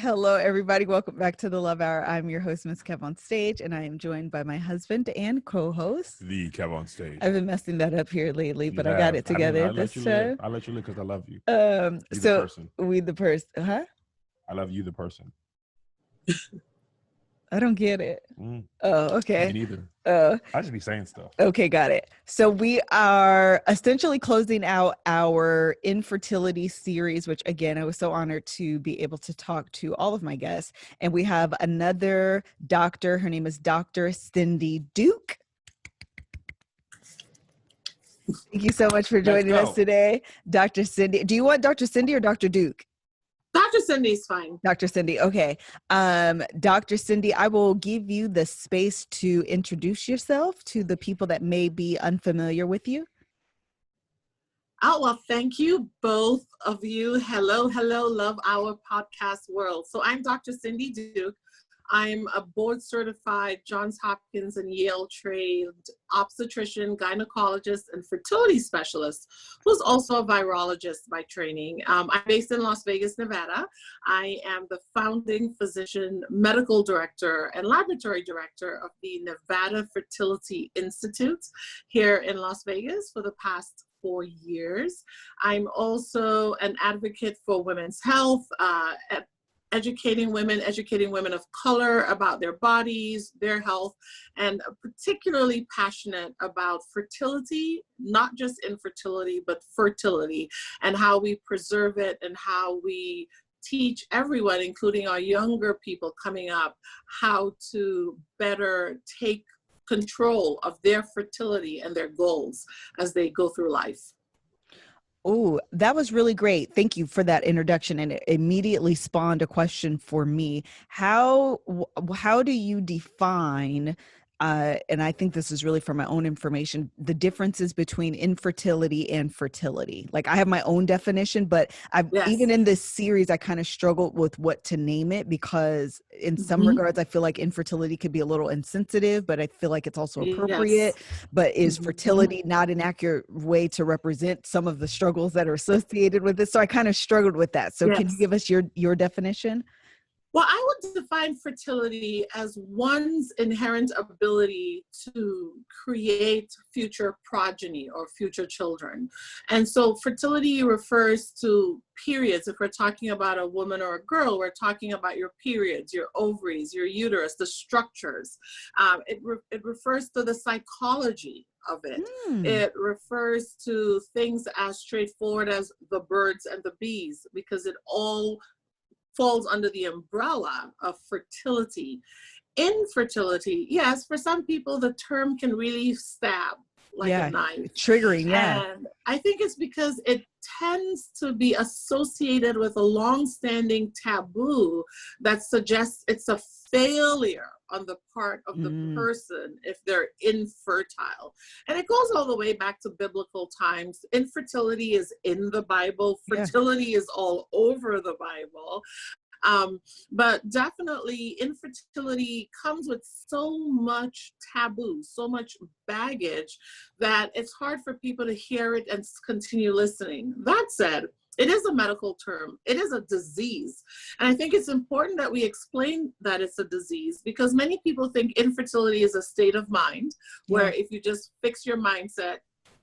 Hello, everybody. Welcome back to the Love Hour. I'm your host, MrsKevOnStage, and I am joined by my husband and co-host, the Kev on Stage. I've been messing that up here lately, but I got it together this time. I let you live because I love you. The person. Huh? I love you, the person. I don't get it. Oh, okay. Me neither. I just be saying stuff. Okay, got it. So we are essentially closing out our infertility series, which again, I was so honored to be able to talk to all of my guests. And we have another doctor. Her name is Dr. Cindy Duke. Thank you so much for joining us today, Dr. Cindy. Do you want Dr. Cindy or Dr. Duke? Dr. Cindy's fine. Dr. Cindy. Okay. Dr. Cindy, I will give you the space to introduce yourself to the people that may be unfamiliar with you. Oh, well, thank you, both of you. Hello, Love Hour podcast world. So I'm Dr. Cindy Duke. I'm a board certified Johns Hopkins and Yale trained obstetrician, gynecologist, and fertility specialist, who's also a virologist by training. I'm based in Las Vegas, Nevada. I am the founding physician, medical director, and laboratory director of the Nevada Fertility Institute here in Las Vegas for the past 4 years. I'm also an advocate for women's health, educating women of color about their bodies, their health, and particularly passionate about fertility, not just infertility, but fertility, and how we preserve it and how we teach everyone, including our younger people coming up, how to better take control of their fertility and their goals as they go through life. Oh, that was really great. Thank you for that introduction. And it immediately spawned a question for me. How do you define, and I think this is really for my own information, the differences between infertility and fertility? Like I have my own definition, but even in this series, I kind of struggled with what to name it because in some regards, I feel like infertility could be a little insensitive, but I feel like it's also appropriate. But is fertility not an accurate way to represent some of the struggles that are associated with this? So I kind of struggled with that. So can you give us your definition? Well, I would define fertility as one's inherent ability to create future progeny or future children. And so fertility refers to periods. If we're talking about a woman or a girl, we're talking about your periods, your ovaries, your uterus, the structures. It refers to the psychology of it. It refers to things as straightforward as the birds and the bees, because it all falls under the umbrella of fertility. Infertility, yes, for some people, the term can really stab like a knife. Triggering, And I think it's because it tends to be associated with a long-standing taboo that suggests it's a failure on the part of the person if they're infertile. And it goes all the way back to biblical times. Infertility is in the Bible. Fertility is all over the Bible. But definitely infertility comes with so much taboo, so much baggage that it's hard for people to hear it and continue listening. That said, it is a medical term. It is a disease. And I think it's important that we explain that it's a disease because many people think infertility is a state of mind where if you just fix your mindset,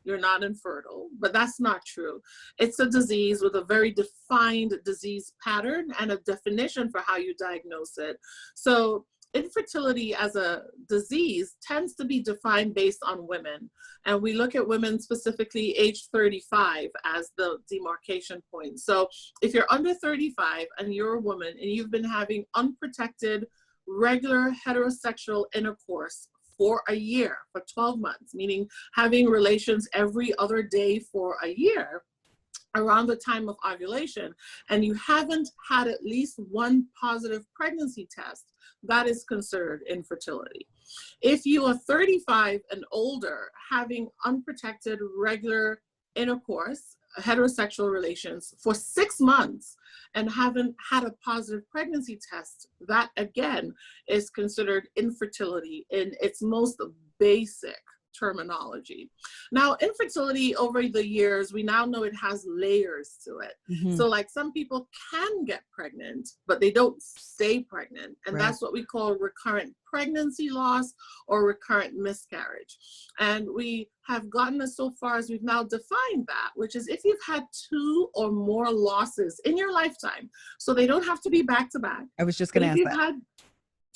you're not infertile, but that's not true. It's a disease with a very defined disease pattern and a definition for how you diagnose it. So infertility as a disease tends to be defined based on women. And we look at women specifically age 35 as the demarcation point. So if you're under 35 and you're a woman and you've been having unprotected, regular heterosexual intercourse for a year, for 12 months, meaning having relations every other day for a year, around the time of ovulation, and you haven't had at least one positive pregnancy test, that is considered infertility. If you are 35 and older, having unprotected regular intercourse, heterosexual relations for 6 months and haven't had a positive pregnancy test, that again is considered infertility in its most basic terminology. Now, infertility over the years, we now know it has layers to it. So like some people can get pregnant, but they don't stay pregnant. And that's what we call recurrent pregnancy loss or recurrent miscarriage. And we have gotten us so far as we've now defined that, which is if you've had 2 or more losses in your lifetime, so they don't have to be back to back. I was just going to ask that.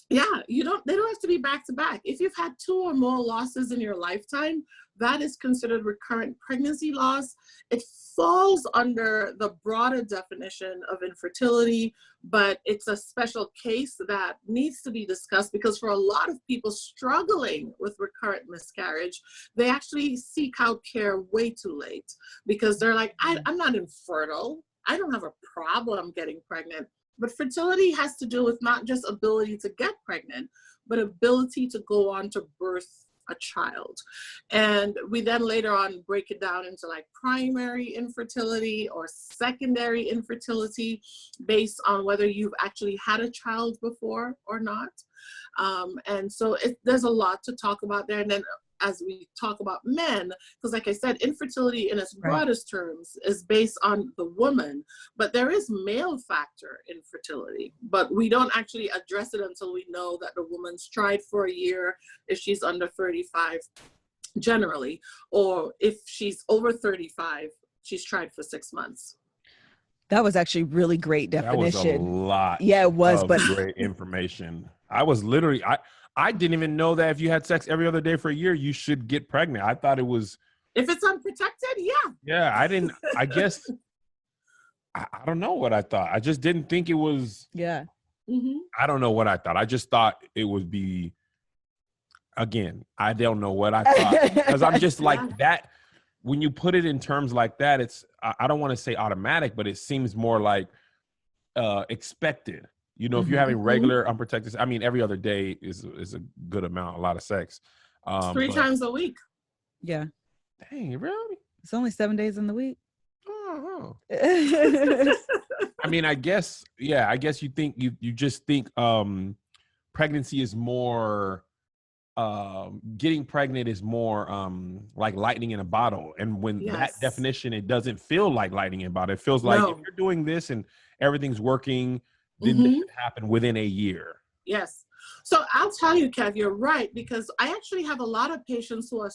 They don't have to be back to back. If you've had 2 or more losses in your lifetime, that is considered recurrent pregnancy loss. It falls under the broader definition of infertility, but it's a special case that needs to be discussed because for a lot of people struggling with recurrent miscarriage, they actually seek out care way too late because they're like, I'm not infertile. I don't have a problem getting pregnant. But fertility has to do with not just ability to get pregnant, but ability to go on to birth a child. And we then later on break it down into like primary infertility or secondary infertility based on whether you've actually had a child before or not. And so there's a lot to talk about there. And then as we talk about men, because like I said, infertility in its broadest terms is based on the woman, but there is male factor infertility, but we don't actually address it until we know that the woman's tried for a year, if she's under 35 generally, or if she's over 35, she's tried for 6 months. That was actually really great definition. That was a lot. Yeah, it was, but great information. I was literally, I didn't even know that if you had sex every other day for a year, you should get pregnant. I thought it was. If it's unprotected, yeah. Yeah, I guess, I don't know what I thought. I just didn't think it was. Yeah. I don't know what I thought. I just thought it would be, again, I don't know what I thought. Because I'm just like that. When you put it in terms like that, it's, I don't want to say automatic, but it seems more like expected. You know, if you're having regular unprotected, I mean, every other day is a good amount, a lot of sex. 3 times a week. Yeah. Dang, really? It's only 7 days in the week. Oh. I mean, I guess you think, you just think pregnancy is more, getting pregnant is more like lightning in a bottle. And when that definition, it doesn't feel like lightning in a bottle. It feels like if you're doing this and everything's working, then this should happen within a year. Yes. So I'll tell you, Kev, you're right, because I actually have a lot of patients who are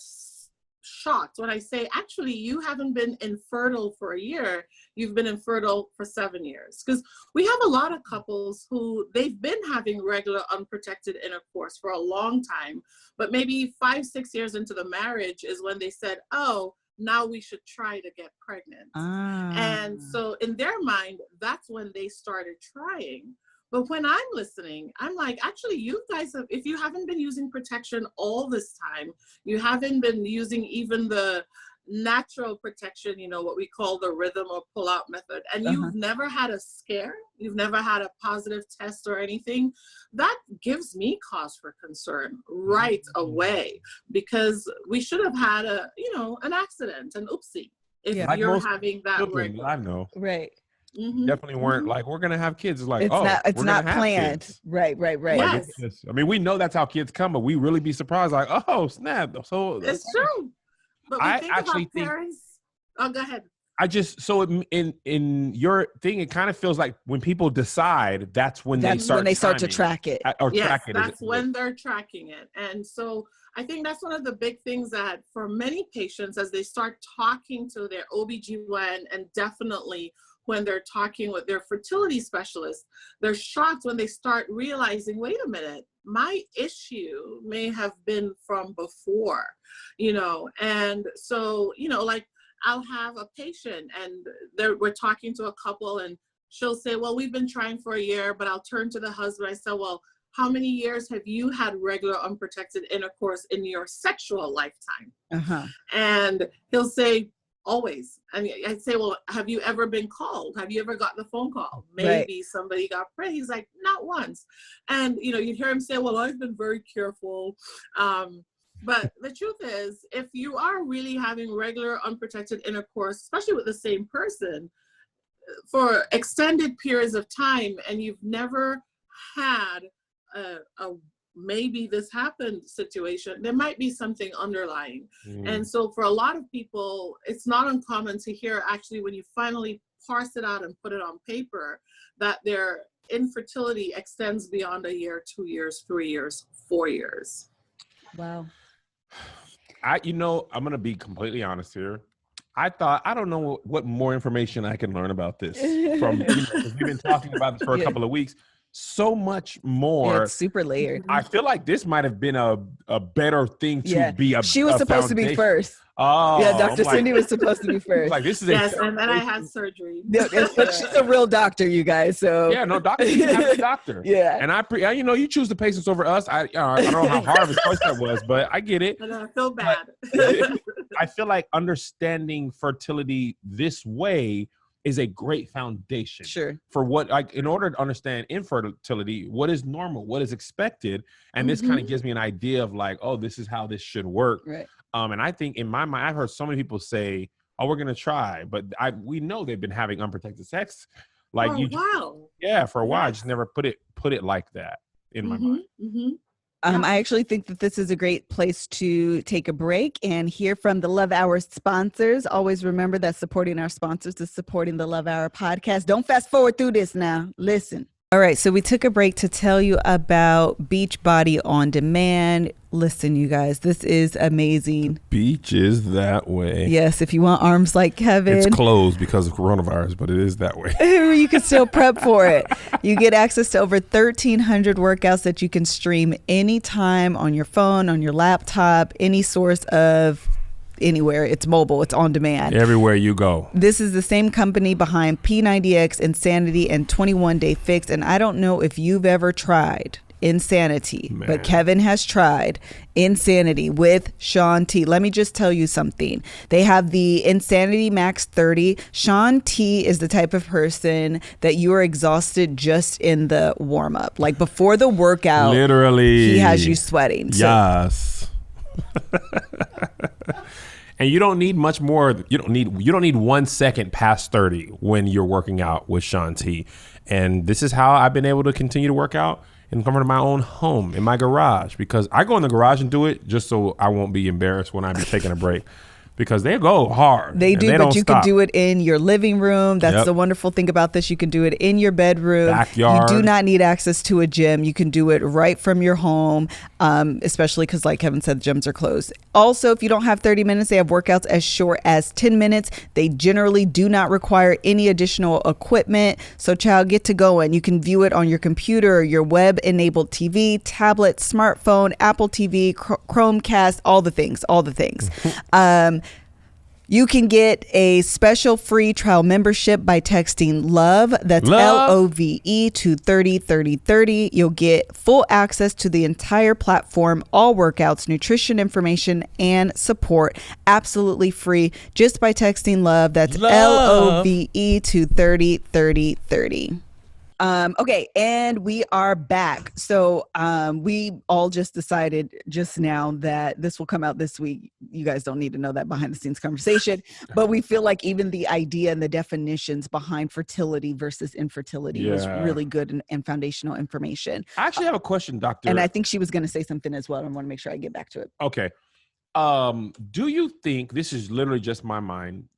shocked when I say, actually, you haven't been infertile for a year. You've been infertile for 7 years. Because we have a lot of couples who they've been having regular unprotected intercourse for a long time, but maybe 5-6 years into the marriage is when they said, oh, now we should try to get pregnant. And so in their mind, that's when they started trying. But when I'm listening, I'm like, actually, you guys have, if you haven't been using protection all this time, you haven't been using even the natural protection, you know, what we call the rhythm or pull-out method, and you've never had a scare, you've never had a positive test or anything, that gives me cause for concern right away, because we should have had an accident, an oopsie, if you're having that regular. I know. Right. Definitely weren't like, we're gonna have kids. It's like, it's not planned. Right. Like, yes. I mean, we know that's how kids come, but we really be surprised, like, oh snap. So it's true. But we actually think parents. Oh, go ahead. In your thing, it kind of feels like when people decide, that's when they start to track it. That's when they're tracking it. And so I think that's one of the big things that for many patients, as they start talking to their OBGYN, and definitely when they're talking with their fertility specialist, they're shocked when they start realizing, wait a minute, my issue may have been from before, and so, like I'll have a patient and we're talking to a couple and she'll say, well, we've been trying for a year, but I'll turn to the husband. I said, well, how many years have you had regular unprotected intercourse in your sexual lifetime? And he'll say, always. I mean, I'd say, well, have you ever been called? Have you ever got the phone call? Maybe somebody got pregnant. He's like, not once. And, you'd hear him say, well, I've been very careful. But the truth is, if you are really having regular unprotected intercourse, especially with the same person, for extended periods of time, and you've never had a maybe this happened situation, there might be something underlying. And so for a lot of people, it's not uncommon to hear actually when you finally parse it out and put it on paper that their infertility extends beyond a year, 2 years, 3 years, 4 years. Wow. I'm going to be completely honest here. I don't know what more information I can learn about this from, because we've been talking about this for a couple of weeks. So much more. Yeah, it's super layered. I feel like this might have been a better thing to be a She was supposed to be first. Oh, yeah, Dr. Cindy was supposed to be first. Like this is yes, and then I had surgery. But she's a real doctor, you guys. So yeah, no, doctor, you have a doctor. Yeah, and you choose the patients over us. I don't know how hard of a choice that was, but I get it. I feel bad. I feel like understanding fertility this way is a great foundation. Sure. For what, like, in order to understand infertility, what is normal, what is expected, and this kind of gives me an idea of like, oh, this is how this should work. Right. And I think in my mind, I've heard so many people say, "Oh, we're gonna try," but we know they've been having unprotected sex, like for a while. I just never put it like that in my mind. I actually think that this is a great place to take a break and hear from the Love Hour sponsors. Always remember that supporting our sponsors is supporting the Love Hour podcast. Don't fast forward through this now. Listen. All right, so we took a break to tell you about Beachbody On Demand. Listen, you guys, this is amazing. Beach is that way. Yes, if you want arms like Kevin. It's closed because of coronavirus, but it is that way. You can still prep for it. You get access to over 1,300 workouts that you can stream anytime on your phone, on your laptop, any source of anywhere. It's mobile. It's on demand. Everywhere you go. This is the same company behind P90X, Insanity, and 21 Day Fix. And I don't know if you've ever tried Insanity, but Kevin has tried Insanity with Shaun T. Let me just tell you something. They have the Insanity Max 30. Shaun T is the type of person that you are exhausted just in the warm up. Like before the workout, literally, he has you sweating. Yes. And you don't need much more. You don't need 1 second past 30 when you're working out with Shaun T. And this is how I've been able to continue to work out in the comfort of my own home, in my garage, because I go in the garage and do it just so I won't be embarrassed when I'm taking a break. Because they go hard. They do, but you can do it in your living room. That's the wonderful thing about this. You can do it in your bedroom. Backyard. You do not need access to a gym. You can do it right from your home, especially because, like Kevin said, gyms are closed. Also, if you don't have 30 minutes, they have workouts as short as 10 minutes. They generally do not require any additional equipment. So, child, get to going. You can view it on your computer, your web-enabled TV, tablet, smartphone, Apple TV, Chromecast, all the things. You can get a special free trial membership by texting LOVE, that's LOVE, to 303030. You'll get full access to the entire platform, all workouts, nutrition information, and support absolutely free just by texting LOVE, that's LOVE, to 303030. Okay, and we are back. So we all just decided just now that this will come out this week. You guys don't need to know that behind the scenes conversation, but we feel like even the idea and the definitions behind fertility versus infertility was really good and foundational information. I actually have a question, Doctor. And I think she was going to say something as well. I want to make sure I get back to it. Okay. Do you think, this is literally just my mind,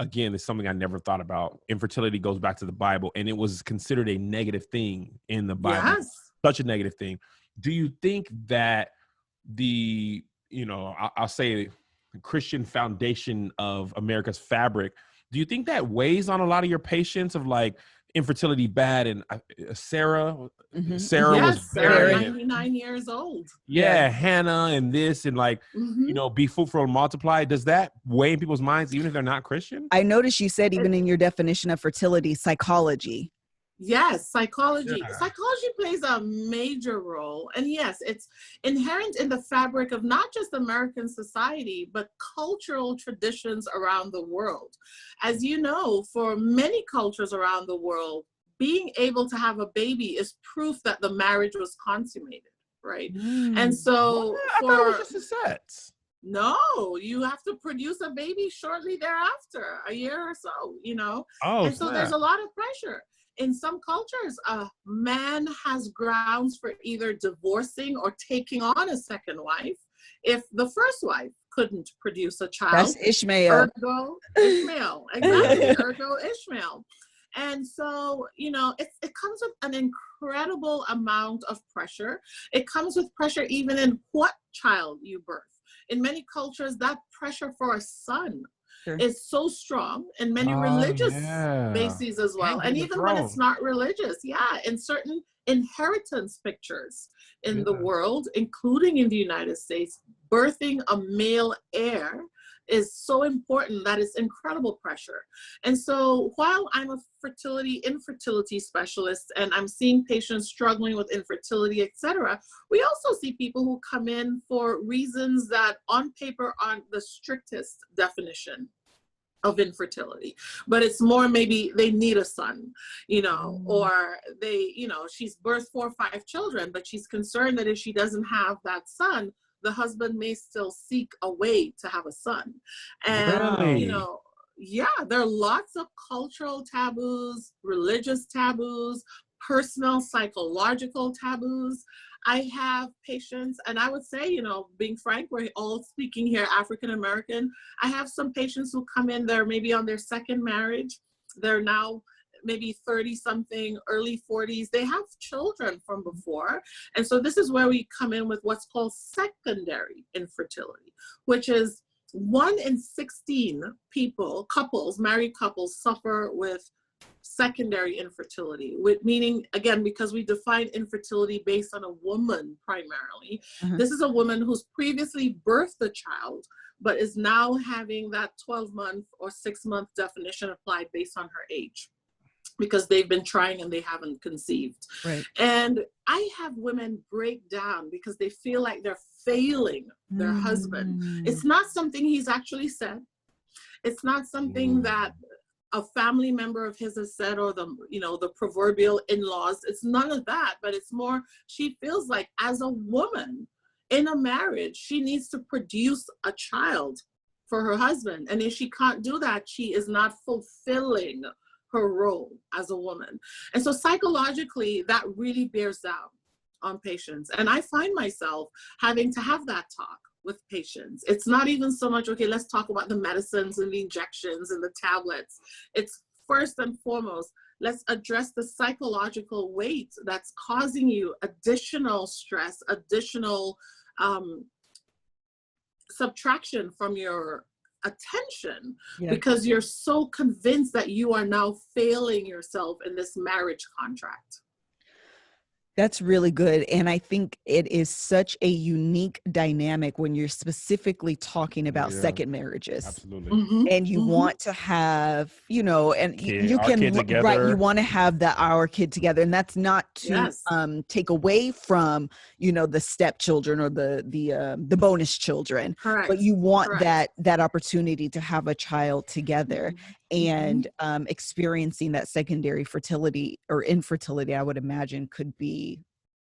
again, it's something I never thought about. Infertility goes back to the Bible, and it was considered a negative thing in the Bible. Yes. Such a negative thing. Do you think that I'll say the Christian foundation of America's fabric, do you think that weighs on a lot of your patients of like infertility bad? And Sarah was Sarah, 99 years old. Yeah, Hannah and this and like, be fruitful and multiply. Does that weigh in people's minds even if they're not Christian? I noticed you said even in your definition of fertility, psychology. Yes, psychology. Yeah. Psychology plays a major role. And yes, it's inherent in the fabric of not just American society, but cultural traditions around the world. As you know, for many cultures around the world, being able to have a baby is proof that the marriage was consummated, right? And so I thought it was just a sex. No, you have to produce a baby shortly thereafter, a year or so, Oh, and so there's a lot of pressure. in some cultures, a man has grounds for either divorcing or taking on a second wife if the first wife couldn't produce a child. That's Ishmael. Ergo Ishmael. Exactly. Ergo Ishmael. And so, you know, it comes with an incredible amount of pressure. It comes with pressure even in what child you birth. In many cultures, that pressure for a son is so strong, in many religious bases as well. And even when it's not religious, in certain inheritance pictures in the world, including in the United States, birthing a male heir is so important that it's incredible pressure. And so while I'm a infertility specialist, and I'm seeing patients struggling with infertility, etc., we also see people who come in for reasons that on paper aren't the strictest definition of infertility, but it's more maybe they need a son, you know, or they, you know, she's birthed 4 or 5 children, but she's concerned that if she doesn't have that son, the husband may still seek a way to have a son. And, you know, there are lots of cultural taboos, religious taboos, personal, psychological taboos. I have patients, and I would say, you know, being frank, we're all speaking here African-American. I have some patients who come in, they're maybe on their second marriage. They're now maybe 30 something, early 40s. They have children from before. And so this is where we come in with what's called secondary infertility, which is 1 in 16 people, couples, married couples, suffer with secondary infertility, meaning, again, because we define infertility based on a woman primarily, this is a woman who's previously birthed a child, but is now having that 12-month or 6-month definition applied based on her age, because they've been trying and they haven't conceived. Right. And I have women break down because they feel like they're failing their husband. It's not something he's actually said. It's not something that a family member of his has said, or the, you know, the proverbial in-laws. It's none of that, but it's more, she feels like as a woman in a marriage, she needs to produce a child for her husband. And if she can't do that, she is not fulfilling her role as a woman. And so psychologically, that really bears down on patients. And I find myself having to have that talk with patients. It's not even so much, okay, let's talk about the medicines and the injections and the tablets. It's first and foremost, let's address the psychological weight that's causing you additional stress, additional subtraction from your attention, because you're so convinced that you are now failing yourself in this marriage contract. That's really good. And I think it is such a unique dynamic when you're specifically talking about second marriages. Absolutely. And you want to have, you know, and you can, right, you want to have our kid together. And that's not to take away from, you know, the stepchildren or the bonus children. Correct. But you want that opportunity to have a child together. And experiencing that secondary fertility or infertility, I would imagine could be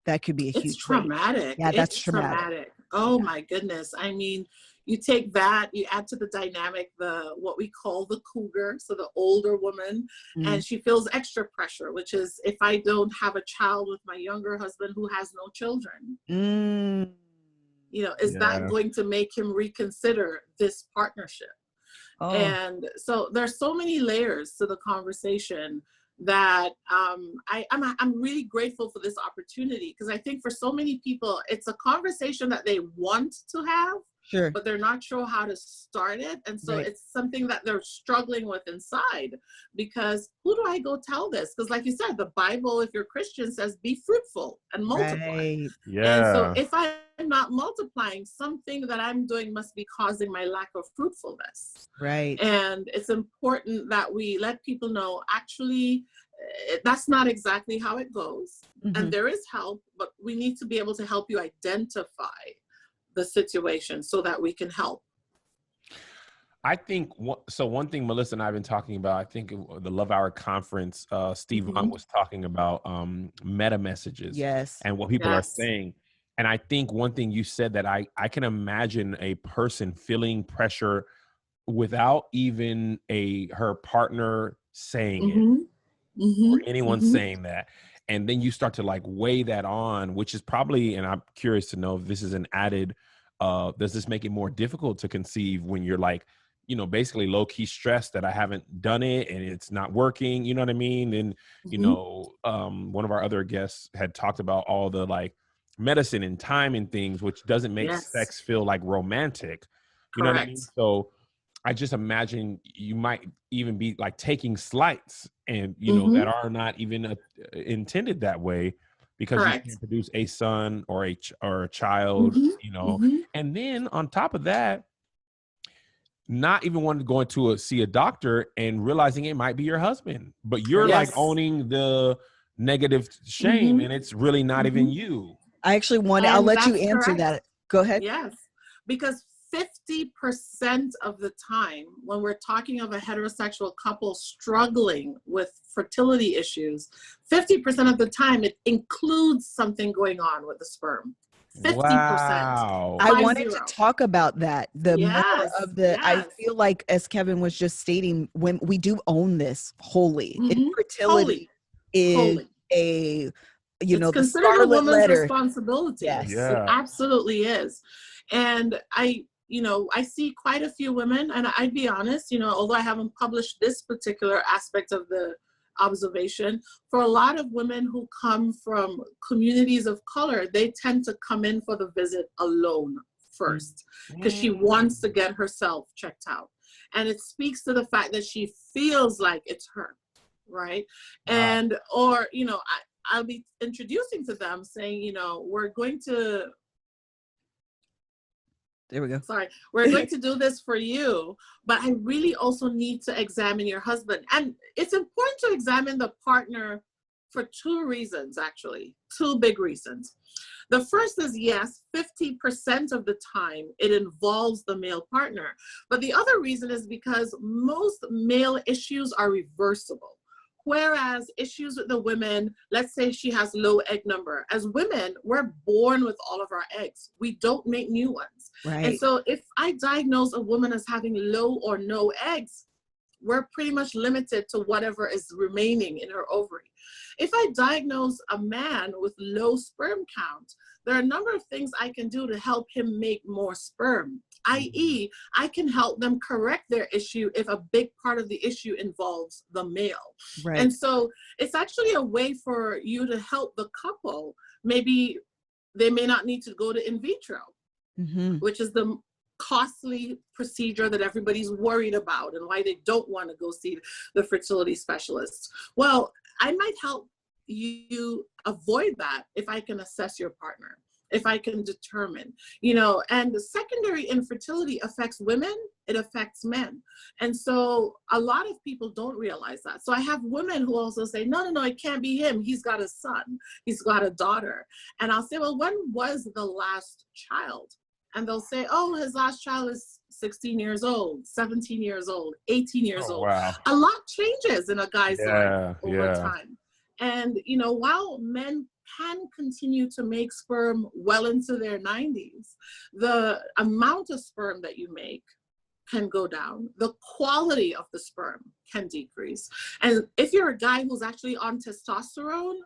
a huge traumatic. Yeah, that's traumatic. Oh my goodness. I mean, you take that, you add to the dynamic, what we call the cougar, so the older woman, and she feels extra pressure, which is, if I don't have a child with my younger husband who has no children, you know, is that going to make him reconsider this partnership? And so there's so many layers to the conversation that I'm really grateful for this opportunity, because I think for so many people, it's a conversation that they want to have, but they're not sure how to start it. And so it's something that they're struggling with inside, because who do I go tell this? Because like you said, the Bible, if you're Christian, says be fruitful and multiply. And so if I'm not multiplying, something that I'm doing must be causing my lack of fruitfulness. And it's important that we let people know, actually, that's not exactly how it goes. And there is help, but we need to be able to help you identify the situation so that we can help. I think one thing Melissa and I have been talking about, I think the Love Hour conference, Steve Vaughn was talking about meta messages and what people are saying. And I think one thing you said that I can imagine a person feeling pressure without even her partner saying it. or anyone saying that. And then you start to like weigh that on, which is probably, and I'm curious to know if this is an added, does this make it more difficult to conceive when you're like, you know, basically low key stressed that I haven't done it and it's not working, you know what I mean? And, you know, one of our other guests had talked about all the like medicine and time and things, which doesn't make sex feel like romantic, you know what I mean? So I just imagine you might even be like taking slights and, you know, that are not even intended that way because you can't produce a son or a child, you know, and then on top of that, not even wanting to go into see a doctor and realizing it might be your husband, but you're like owning the negative shame and it's really not even you. I actually want to, I'll let you answer that. Go ahead. Yes, because 50% of the time when we're talking of a heterosexual couple struggling with fertility issues, 50% of the time it includes something going on with the sperm. 50%. Wow. I wanted to talk about that. The more of the, I feel like as Kevin was just stating, when we do own this wholly, infertility is a, you know, the considered a woman's letter. responsibility. Yes. It absolutely is. And you know, I see quite a few women, and I'd be honest, you know, although I haven't published this particular aspect of the observation, for a lot of women who come from communities of color, they tend to come in for the visit alone first because she wants to get herself checked out. And it speaks to the fact that she feels like it's her, right? And, or, you know, I'll be introducing to them saying, you know, we're going to, there we go. Sorry, we're going to do this for you, but I really also need to examine your husband. And it's important to examine the partner for two reasons, actually, two big reasons. The first is, yes, 50% of the time it involves the male partner. But the other reason is because most male issues are reversible. Whereas issues with the women, let's say she has low egg number. As women, we're born with all of our eggs. We don't make new ones. Right. And so if I diagnose a woman as having low or no eggs, we're pretty much limited to whatever is remaining in her ovary. If I diagnose a man with low sperm count, there are a number of things I can do to help him make more sperm, i.e., I can help them correct their issue if a big part of the issue involves the male. Right. And so it's actually a way for you to help the couple. Maybe they may not need to go to in vitro, which is the costly procedure that everybody's worried about and why they don't want to go see the fertility specialist. Well, I might help you avoid that if I can assess your partner, if I can determine, you know. And the secondary infertility affects women, it affects men. And so a lot of people don't realize that. So I have women who also say, no, it can't be him. He's got a son, he's got a daughter. And I'll say, well, when was the last child? And they'll say, oh, his last child is 16 years old, 17 years old, 18 years old. Wow. A lot changes in a guy's life over time. And, you know, while men can continue to make sperm well into their 90s, the amount of sperm that you make can go down. The quality of the sperm can decrease. And if you're a guy who's actually on testosterone,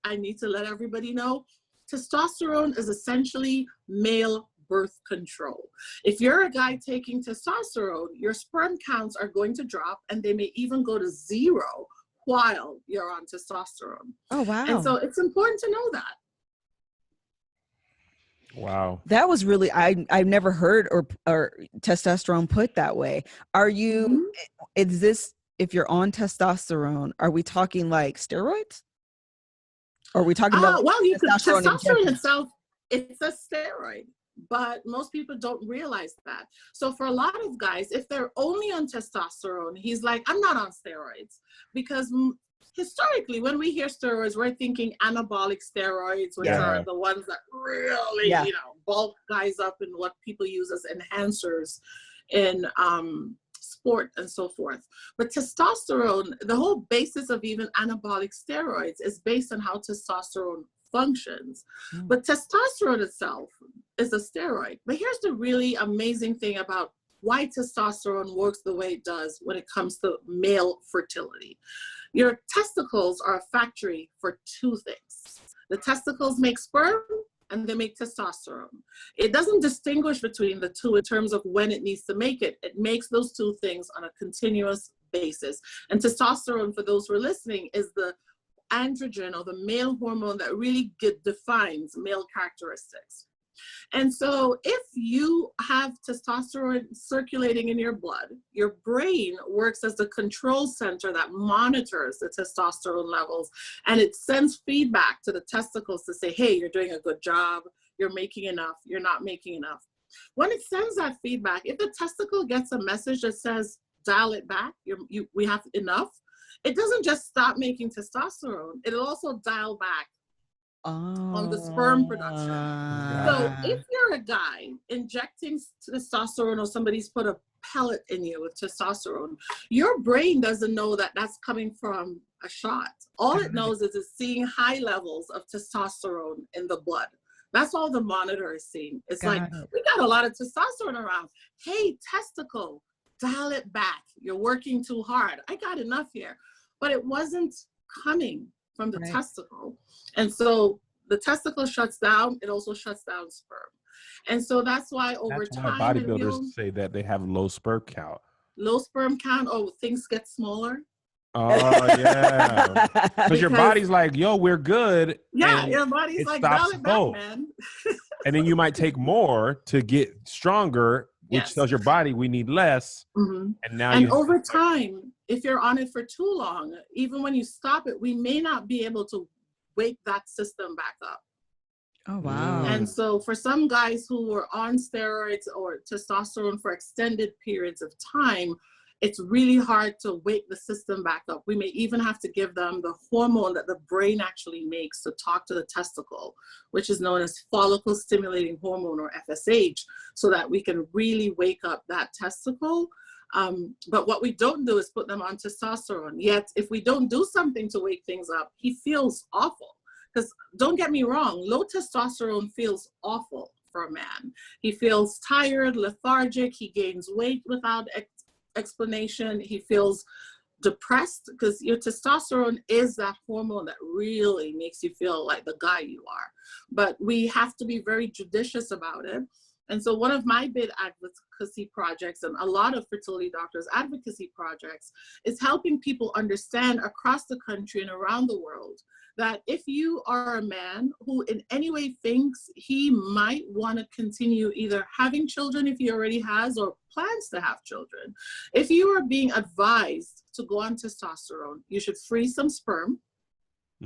I need to let everybody know, testosterone is essentially male birth control. If you're a guy taking testosterone, your sperm counts are going to drop and they may even go to 0 while you're on testosterone. Oh, wow. And so it's important to know that. Wow. That was really, I've never heard or testosterone put that way. Are you, is this, if you're on testosterone, are we talking like steroids? Or are we talking about well, you could, testosterone itself, it's a steroid, but most people don't realize that. So for a lot of guys, if they're only on testosterone, he's like, I'm not on steroids. Because historically, when we hear steroids, we're thinking anabolic steroids, which are the ones that really, you know, bulk guys up in what people use as enhancers in sport and so forth. But testosterone, the whole basis of even anabolic steroids is based on how testosterone functions. But testosterone itself is a steroid. But here's the really amazing thing about why testosterone works the way it does when it comes to male fertility. Your testicles are a factory for two things. The testicles make sperm and they make testosterone. It doesn't distinguish between the two in terms of when it needs to make it. It makes those two things on a continuous basis. And testosterone, for those who are listening, is the androgen or the male hormone that really defines male characteristics. And so if you have testosterone circulating in your blood, your brain works as the control center that monitors the testosterone levels, and it sends feedback to the testicles to say, hey, you're doing a good job, you're making enough, you're not making enough. When it sends that feedback, if the testicle gets a message that says, dial it back, we have enough, it doesn't just stop making testosterone, it'll also dial back on the sperm production. So if you're a guy injecting testosterone, or somebody's put a pellet in you with testosterone, your brain doesn't know that that's coming from a shot. All it knows is it's seeing high levels of testosterone in the blood. That's all the monitor is seeing. It's like, we got a lot of testosterone around. Hey, testicle, dial it back. You're working too hard. I got enough here. But it wasn't coming from the testicle. And so the testicle shuts down, it also shuts down sperm. And so that's why over time, bodybuilders say that they have low sperm count. Low sperm count, things get smaller. Oh, yeah. Because your body's like, yo, we're good. Yeah, your body's like, dial it back, man. And then you might take more to get stronger, which tells your body we need less. Mm-hmm. And over time, if you're on it for too long, even when you stop it, we may not be able to wake that system back up. Oh, wow. And so for some guys who were on steroids or testosterone for extended periods of time, it's really hard to wake the system back up. We may even have to give them the hormone that the brain actually makes to talk to the testicle, which is known as follicle stimulating hormone, or FSH, so that we can really wake up that testicle. But what we don't do is put them on testosterone. Yet, if we don't do something to wake things up, he feels awful. Because don't get me wrong, low testosterone feels awful for a man. He feels tired, lethargic, he gains weight without explanation, he feels depressed, because your testosterone is that hormone that really makes you feel like the guy you are. But we have to be very judicious about it. And so one of my big advocacy projects, and a lot of fertility doctors' advocacy projects, is helping people understand across the country and around the world that if you are a man who in any way thinks he might want to continue either having children if he already has, or plans to have children, if you are being advised to go on testosterone, you should freeze some sperm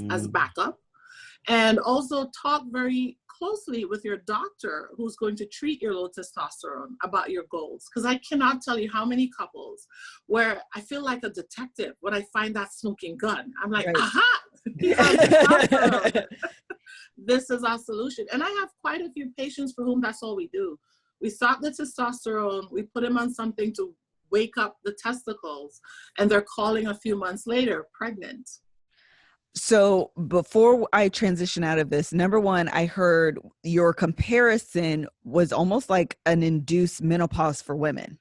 as backup, and also talk very closely with your doctor who's going to treat your low testosterone about your goals. Because I cannot tell you how many couples where I feel like a detective when I find that smoking gun. I'm like, aha, this is our solution. And I have quite a few patients for whom that's all we do. We stop the testosterone, we put them on something to wake up the testicles, and they're calling a few months later pregnant. So before I transition out of this, number one, I heard your comparison was almost like an induced menopause for women.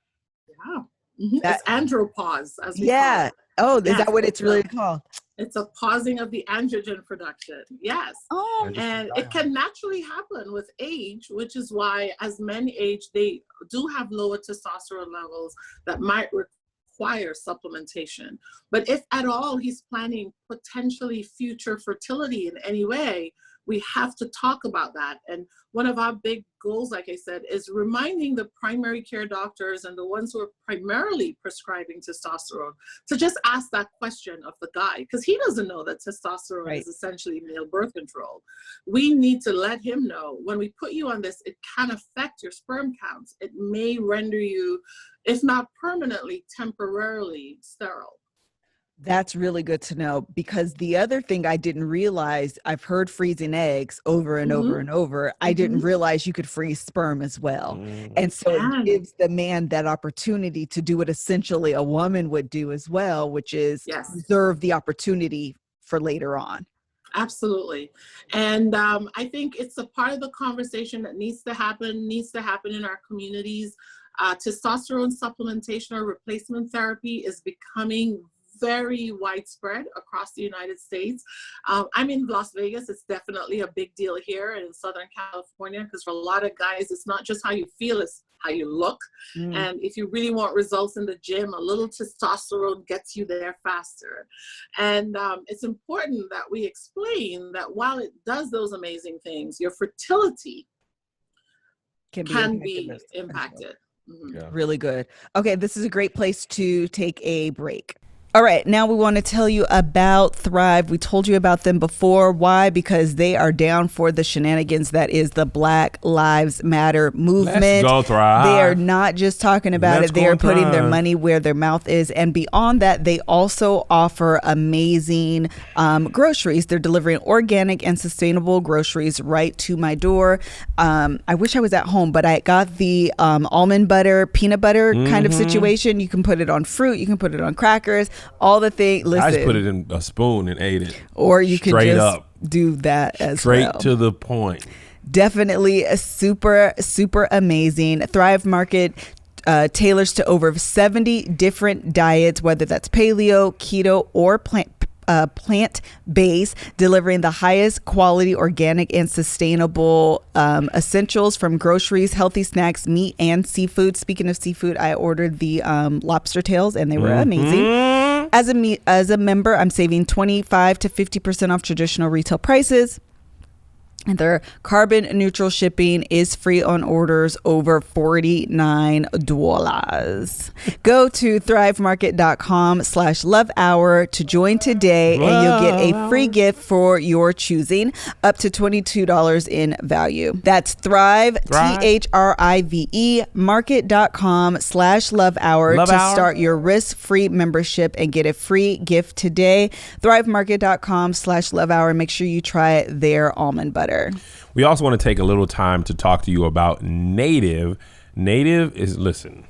Yeah. Mm-hmm. It's andropause, as we call it. Oh, is that what it's really called? It's a pausing of the androgen production. Yes. Oh. And it can naturally happen with age, which is why as men age, they do have lower testosterone levels that might require supplementation. But if at all he's planning potentially future fertility in any way, we have to talk about that. And one of our big goals, like I said, is reminding the primary care doctors and the ones who are primarily prescribing testosterone to just ask that question of the guy, because he doesn't know that testosterone is essentially male birth control. We need to let him know, when we put you on this, it can affect your sperm counts. It may render you, if not permanently, temporarily sterile. That's really good to know, because the other thing I didn't realize, I've heard freezing eggs over and over and over. I didn't realize you could freeze sperm as well. And so it gives the man that opportunity to do what essentially a woman would do as well, which is reserve the opportunity for later on. Absolutely. And I think it's a part of the conversation that needs to happen in our communities. Testosterone supplementation or replacement therapy is becoming very widespread across the United States. I'm in Las Vegas. It's definitely a big deal here and in Southern California, because for a lot of guys, it's not just how you feel, it's how you look. And if you really want results in the gym, a little testosterone gets you there faster. And it's important that we explain that while it does those amazing things, your fertility can be impacted. Yeah. Really good. Okay, this is a great place to take a break. All right, now we want to tell you about Thrive. We told you about them before. Why? Because they are down for the shenanigans that is the Black Lives Matter movement. Let's go Thrive. They are not just talking about it. They are putting their money where their mouth is. And beyond that, they also offer amazing groceries. They're delivering organic and sustainable groceries right to my door. I wish I was at home, but I got the almond butter, peanut butter kind of situation. You can put it on fruit. You can put it on crackers. All the things. Listen, I just put it in a spoon and ate it. Or you can Straight just up. do that as Straight well. to the point. Definitely a super, super amazing. Thrive Market tailors to over 70 different diets, whether that's paleo, keto, or plant-based, delivering the highest quality organic and sustainable essentials from groceries, healthy snacks, meat, and seafood. Speaking of seafood, I ordered the lobster tails and they were amazing. As a member, I'm saving 25 to 50% off traditional retail prices. And their carbon neutral shipping is free on orders over $49. Go to thrivemarket.com/lovehour to join today, and you'll get a free gift for your choosing, up to $22 in value. That's Thrive, THRIVE, market.com/lovehour to start your risk-free membership and get a free gift today. Thrivemarket.com/lovehour. Make sure you try their almond butter. We also want to take a little time to talk to you about Native. Native is, listen,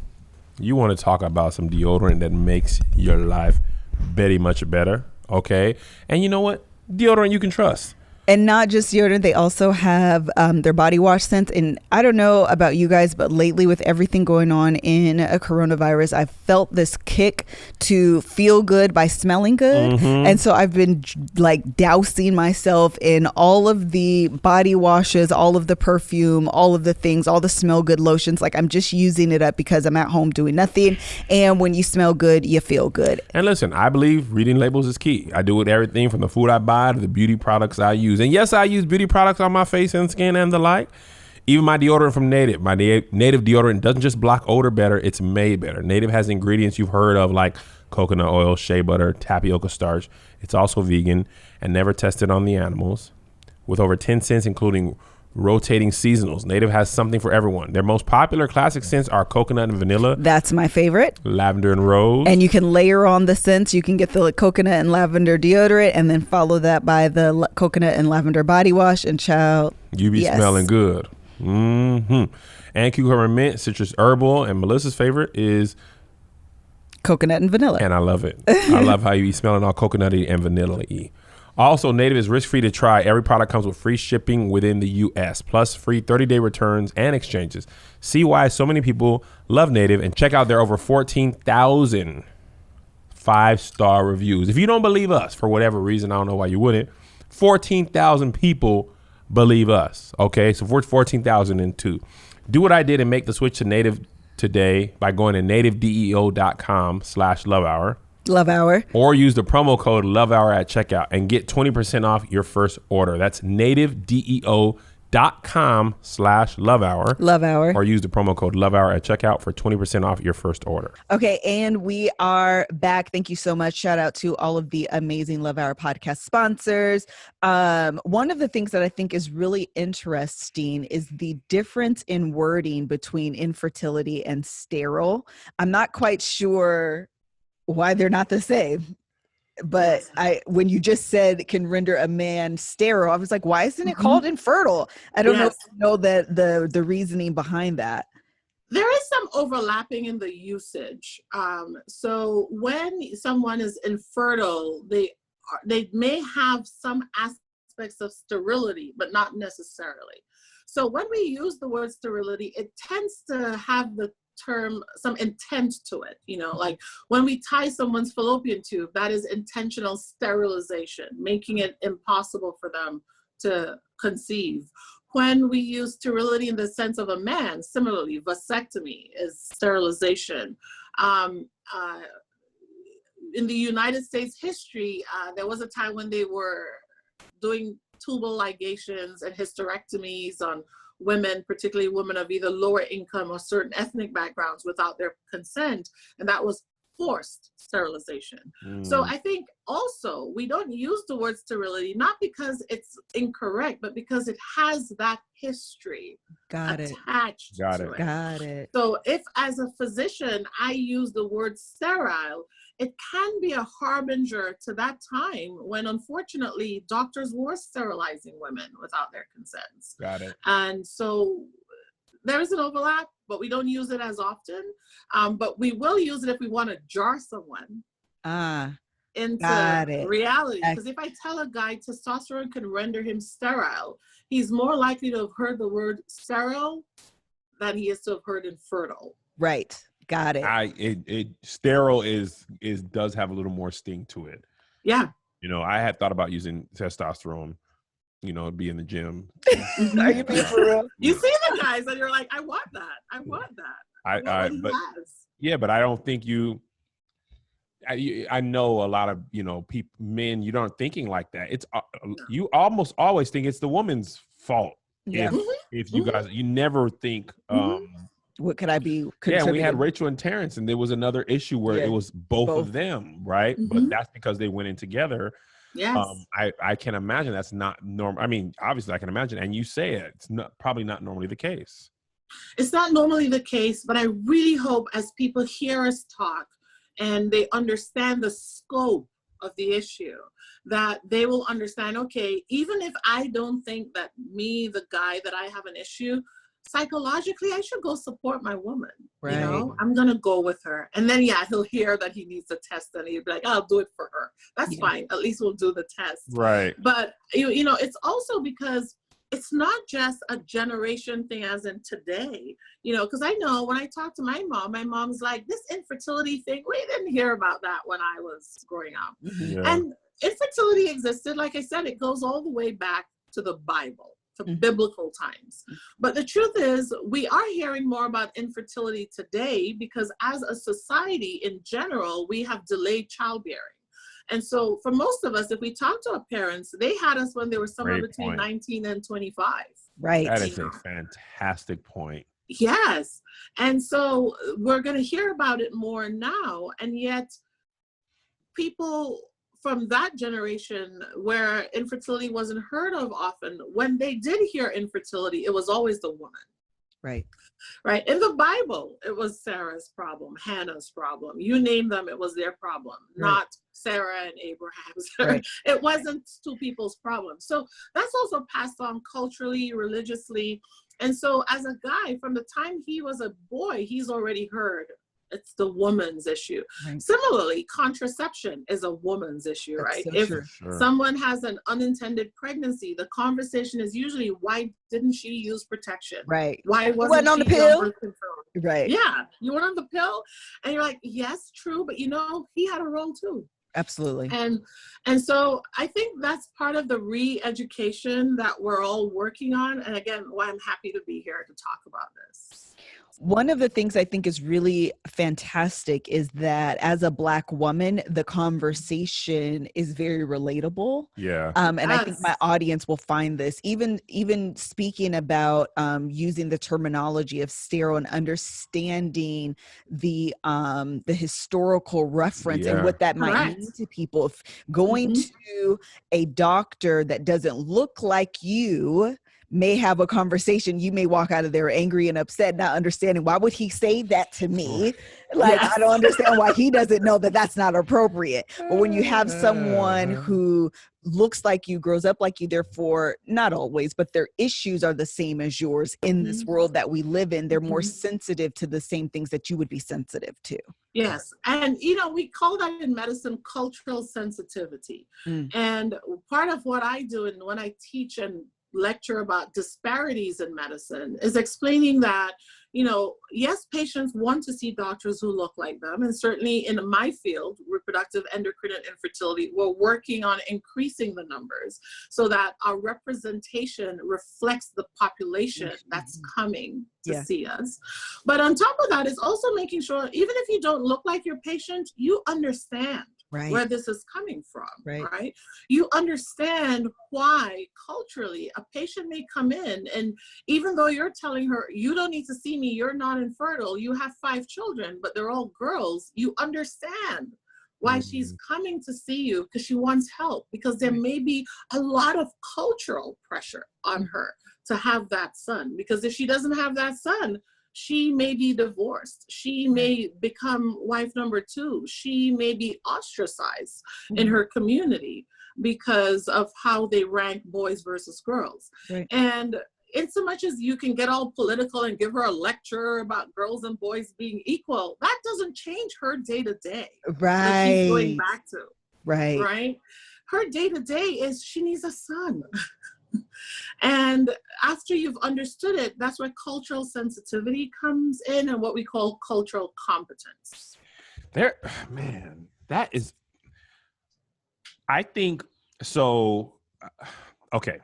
you want to talk about some deodorant that makes your life very much better, okay? And you know what? Deodorant you can trust. And not just deodorant, they also have their body wash scents. And I don't know about you guys, but lately with everything going on in a coronavirus, I've felt this kick to feel good by smelling good. And so I've been like dousing myself in all of the body washes, all of the perfume, all of the things, all the smell good lotions. Like I'm just using it up because I'm at home doing nothing. And when you smell good, you feel good. And listen, I believe reading labels is key. I do it everything from the food I buy to the beauty products I use. And yes, I use beauty products on my face and skin and the like. Even my deodorant from Native. My Native deodorant doesn't just block odor better, it's made better. Native has ingredients you've heard of like coconut oil, shea butter, tapioca starch. It's also vegan and never tested on the animals. With over 10 scents, including rotating seasonals, Native has something for everyone. Their most popular classic scents are coconut and vanilla. That's my favorite. Lavender and rose. And you can layer on the scents. You can get the coconut and lavender deodorant and then follow that by the coconut and lavender body wash. And child, you be smelling good. And cucumber mint, citrus herbal, and Melissa's favorite is coconut and vanilla. And I love it. I love how you be smelling all coconutty and vanilla-y. Also, Native is risk-free to try. Every product comes with free shipping within the U.S., plus free 30-day returns and exchanges. See why so many people love Native and check out their over 14,000 5-star reviews. If you don't believe us, for whatever reason, I don't know why you wouldn't, 14,000 people believe us, okay? So 14,002. Do what I did and make the switch to Native today by going to nativedeo.com/lovehour. Love Hour. Or use the promo code LOVEHOUR at checkout and get 20% off your first order. That's nativedeo.com/lovehour. Love Hour. Or use the promo code LOVEHOUR at checkout for 20% off your first order. Okay, and we are back. Thank you so much. Shout out to all of the amazing Love Hour podcast sponsors. One of the things that I think is really interesting is the difference in wording between infertility and sterile. I'm not quite sure why they're not the same, but when you just said it can render a man sterile, I was like, why isn't it called infertile? I don't know that the reasoning behind that. There is some overlapping in the usage. So when someone is infertile, they may have some aspects of sterility, but not necessarily. So when we use the word sterility, it tends to have the term, some intent to it. You know, like when we tie someone's fallopian tube, that is intentional sterilization, making it impossible for them to conceive. When we use sterility in the sense of a man, similarly, vasectomy is sterilization. In the United States history, there was a time when they were doing tubal ligations and hysterectomies on women, particularly women of either lower income or certain ethnic backgrounds, without their consent, and that was forced sterilization. So I think also we don't use the word sterility, not because it's incorrect, but because it has that history attached to it. Got it. So if as a physician I use the word sterile, it can be a harbinger to that time when unfortunately doctors were sterilizing women without their consents. Got it. And so there is an overlap, but we don't use it as often. But we will use it if we want to jar someone into reality. Because if I tell a guy testosterone can render him sterile, he's more likely to have heard the word sterile than he is to have heard infertile. Right. Got it. It sterile does have a little more sting to it. Yeah. You know, I had thought about using testosterone, you know, be in the gym. Are you being for real? You see the guys and you're like, I want that. I want that. But I don't think I know a lot of, you know, men, you don't thinking like that. It's you almost always think it's the woman's fault. Yeah. If you guys, you never think, what could I be? Yeah, we had Rachel and Terrence, and there was another issue where it was both of them, right? But that's because they went in together. Yes. I can imagine that's not normal. I mean, obviously I can imagine, and you say it's probably not normally the case. It's not normally the case, but I really hope as people hear us talk and they understand the scope of the issue, that they will understand, okay, even if I don't think that me, the guy, that I have an issue, psychologically, I should go support my woman. Right. You know, I'm going to go with her. And then, he'll hear that he needs a test and he'll be like, I'll do it for her. That's fine. At least we'll do the test. Right. But, you know, it's also because it's not just a generation thing as in today, you know, because I know when I talk to my mom's like, this infertility thing, we didn't hear about that when I was growing up. Yeah. And infertility existed. Like I said, it goes all the way back to the Bible, to biblical times. But the truth is, we are hearing more about infertility today because as a society in general, we have delayed childbearing. And so for most of us, if we talk to our parents, they had us when they were somewhere between 19 and 25. Right. That is a fantastic point. Yes. And so we're going to hear about it more now. And yet people from that generation where infertility wasn't heard of often, when they did hear infertility, it was always the woman. Right. Right. In the Bible, it was Sarah's problem, Hannah's problem. You name them, it was their problem, not Sarah and Abraham's. Right. It wasn't two people's problem. So that's also passed on culturally, religiously. And so as a guy, from the time he was a boy, he's already heard it's the woman's issue. Right. Similarly, contraception is a woman's issue, right? If someone has an unintended pregnancy, the conversation is usually, why didn't she use protection? Right. Why wasn't on the pill? Right. Yeah. You went on the pill? And you're like, yes, true. But you know, he had a role too. Absolutely. And so I think that's part of the re-education that we're all working on. And again, why I'm happy to be here to talk about this. One of the things I think is really fantastic is that as a Black woman, the conversation is very relatable. Yeah. And I think my audience will find this, even speaking about using the terminology of sterile and understanding the historical reference and what that might mean to people. If going to a doctor that doesn't look like you may have a conversation, you may walk out of there angry and upset, not understanding why would he say that to me? Like, I don't understand why he doesn't know that that's not appropriate. But when you have someone who looks like you, grows up like you, therefore, not always, but their issues are the same as yours in this world that we live in, they're more sensitive to the same things that you would be sensitive to. Yes. And, you know, we call that in medicine cultural sensitivity. And part of what I do and when I teach and lecture about disparities in medicine is explaining that, you know, yes, patients want to see doctors who look like them. And certainly in my field, reproductive, endocrine, and infertility, we're working on increasing the numbers so that our representation reflects the population that's coming to see us. But on top of that is also making sure, even if you don't look like your patient, you understand where this is coming from, right? You understand why culturally a patient may come in, and even though you're telling her, you don't need to see me, you're not infertile, you have 5 children, but they're all girls, you understand why she's coming to see you, because she wants help, because there may be a lot of cultural pressure on her to have that son, because if she doesn't have that son, she may be divorced. She may become wife number 2. She may be ostracized in her community because of how they rank boys versus girls. And in so much as you can get all political and give her a lecture about girls and boys being equal, that doesn't change her day to day. That she's going back to. Right? Her day to day is she needs a son. And after you've understood it, that's where cultural sensitivity comes in and what we call cultural competence. Man, that is, I think, so, okay.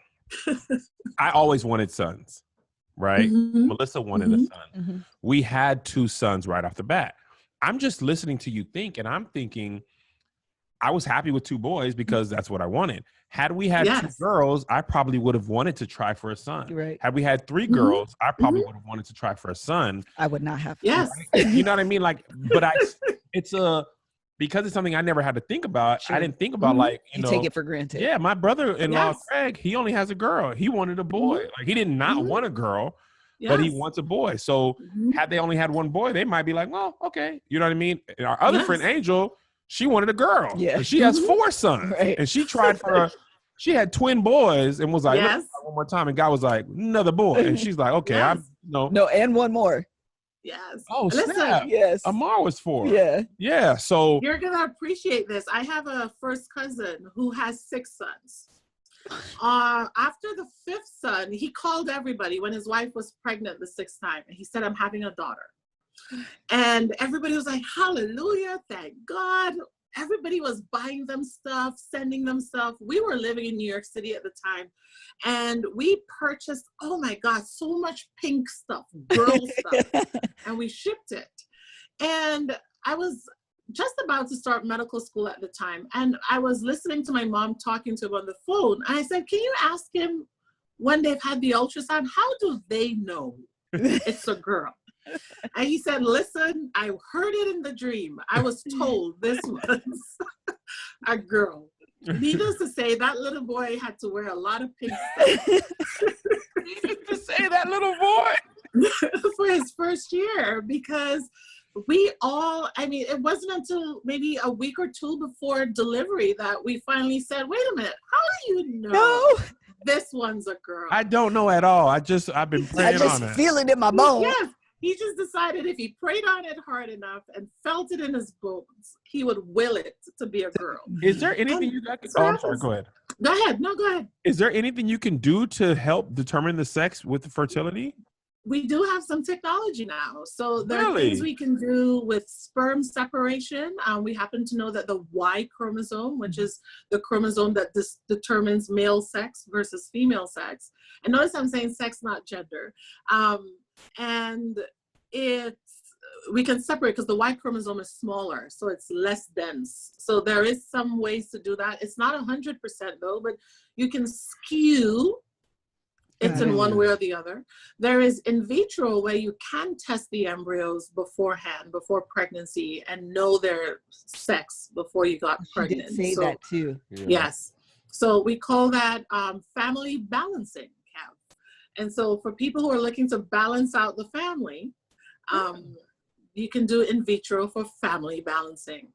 I always wanted sons, right? Melissa wanted a son. We had 2 sons right off the bat. I'm just listening to you think, and I'm thinking, I was happy with 2 boys because that's what I wanted. Had we had 2 girls, I probably would have wanted to try for a son. Had we had 3 girls, I probably would have wanted to try for a son. I would not have. Yes. Right? You know what I mean? Like, but because it's something I never had to think about. I didn't think about like, you know, take it for granted. Yeah. My brother-in-law, Craig, he only has a girl. He wanted a boy. Like he did not want a girl, but he wants a boy. So had they only had 1 boy, they might be like, well, okay. You know what I mean? And our other friend, Angel, she wanted a girl. And she has 4 sons. And she tried for she had twin boys and was like, let's try one more time. And God was like, another boy. And she's like, okay, No, and 1 more. Yes. Oh, listen. Snap. Yes. Amar was 4. Yeah. Yeah. So you're gonna appreciate this. I have a first cousin who has 6 sons. After the 5th son, he called everybody when his wife was pregnant the 6th time, and he said, I'm having a daughter. And everybody was like, hallelujah, thank God. Everybody was buying them stuff, sending them stuff. We were living in New York City at the time, and we purchased, oh my God, so much pink stuff, girl stuff, and we shipped it. And I was just about to start medical school at the time, and I was listening to my mom talking to him on the phone, and I said, can you ask him when they've had the ultrasound, how do they know it's a girl? And he said, listen, I heard it in the dream. I was told this was a girl. Needless to say, that little boy had to wear a lot of pink stuff. Needless to say, that little boy. For his first year, because we all, I mean, it wasn't until maybe a week or 2 before delivery that we finally said, wait a minute, how do you know this one's a girl? I don't know at all. I've been praying on it. I just feel it in my bones. Yes. He just decided if he prayed on it hard enough and felt it in his bones, he would will it to be a girl. Is there anything you guys can... Oh, I'm sorry. Go ahead. Go ahead. No, go ahead. Is there anything you can do to help determine the sex with fertility? We do have some technology now. So there are things we can do with sperm separation. We happen to know that the Y chromosome, which is the chromosome that determines male sex versus female sex. And notice I'm saying sex, not gender. And we can separate because the Y chromosome is smaller, so it's less dense. So there is some ways to do that. It's not 100% though, but you can skew it's in one way or the other. There is in vitro where you can test the embryos beforehand, before pregnancy, and know their sex before you got pregnant. Did say that too. Yeah. Yes. So we call that family balancing, Kev. And so for people who are looking to balance out the family, you can do in vitro for family balancing.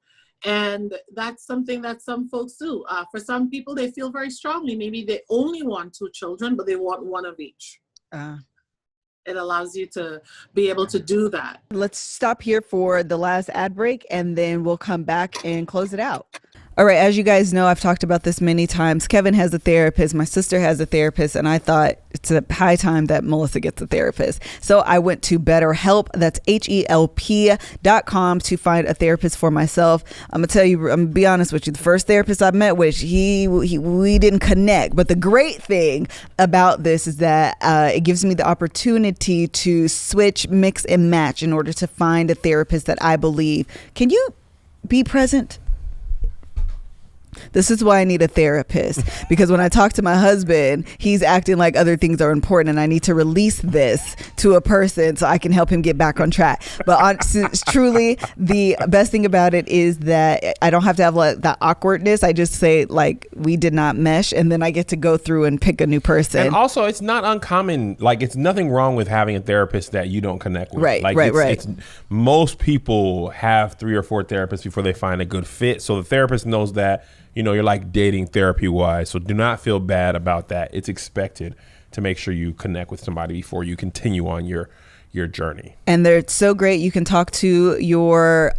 And that's something that some folks do. For some people, they feel very strongly. Maybe they only want 2 children, but they want 1 of each. It allows you to be able to do that. Let's stop here for the last ad break, and then we'll come back and close it out. All right, as you guys know, I've talked about this many times. Kevin has a therapist. My sister has a therapist. And I thought it's a high time that Melissa gets a therapist. So I went to BetterHelp. That's HELP.com to find a therapist for myself. I'm going to tell you, I'm going to be honest with you. The first therapist I met with, we didn't connect. But the great thing about this is that it gives me the opportunity to switch, mix, and match in order to find a therapist that I believe. Can you be present? This is why I need a therapist, because when I talk to my husband, he's acting like other things are important, and I need to release this to a person so I can help him get back on track. But truly, the best thing about it is that I don't have to have like that awkwardness. I just say like we did not mesh, and then I get to go through and pick a new person. And also, it's not uncommon. Like, it's nothing wrong with having a therapist that you don't connect with. Right, like, right. Most people have 3 or 4 therapists before they find a good fit. So the therapist knows that. You're like dating therapy wise. So do not feel bad about that. It's expected to make sure you connect with somebody before you continue on your journey. And they're so great. You can talk to your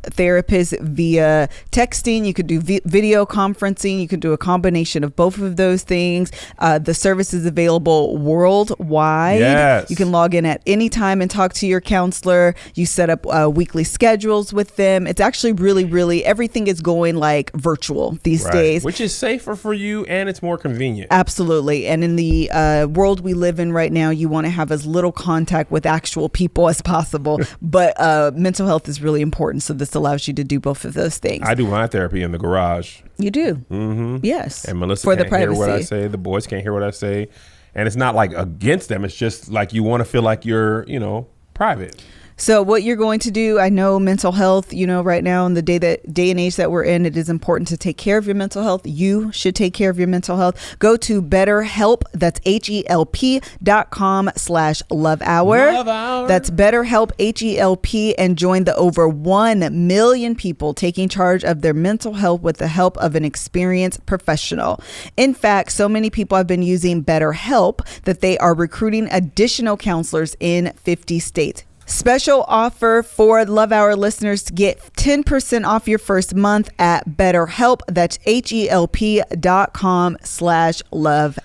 therapist via texting. You could do video conferencing. You could do a combination of both of those things. The service is available worldwide. Yes. You can log in at any time and talk to your counselor. You set up weekly schedules with them. It's actually really, really, everything is going like virtual these days. Which is safer for you and it's more convenient. Absolutely. And in the world we live in right now, you want to have as little contact with actual people as possible. But mental health is really important. So this allows you to do both of those things. I do my therapy in the garage. You do? Mm-hmm. Yes. And Melissa for can't the privacy. hear what I say. The boys can't hear what I say. And it's not like against them. It's just like you want to feel like you're, private. So what you're going to do, I know mental health, right now in the day and age that we're in, it is important to take care of your mental health. You should take care of your mental health. Go to BetterHelp. That's HELP.com/lovehour. That's BetterHelp, HELP, and join the over 1 million people taking charge of their mental health with the help of an experienced professional. In fact, so many people have been using BetterHelp that they are recruiting additional counselors in 50 states. Special offer for Love Hour listeners to get 10% off your first month at BetterHelp. That's HELP.com/lovehour. Love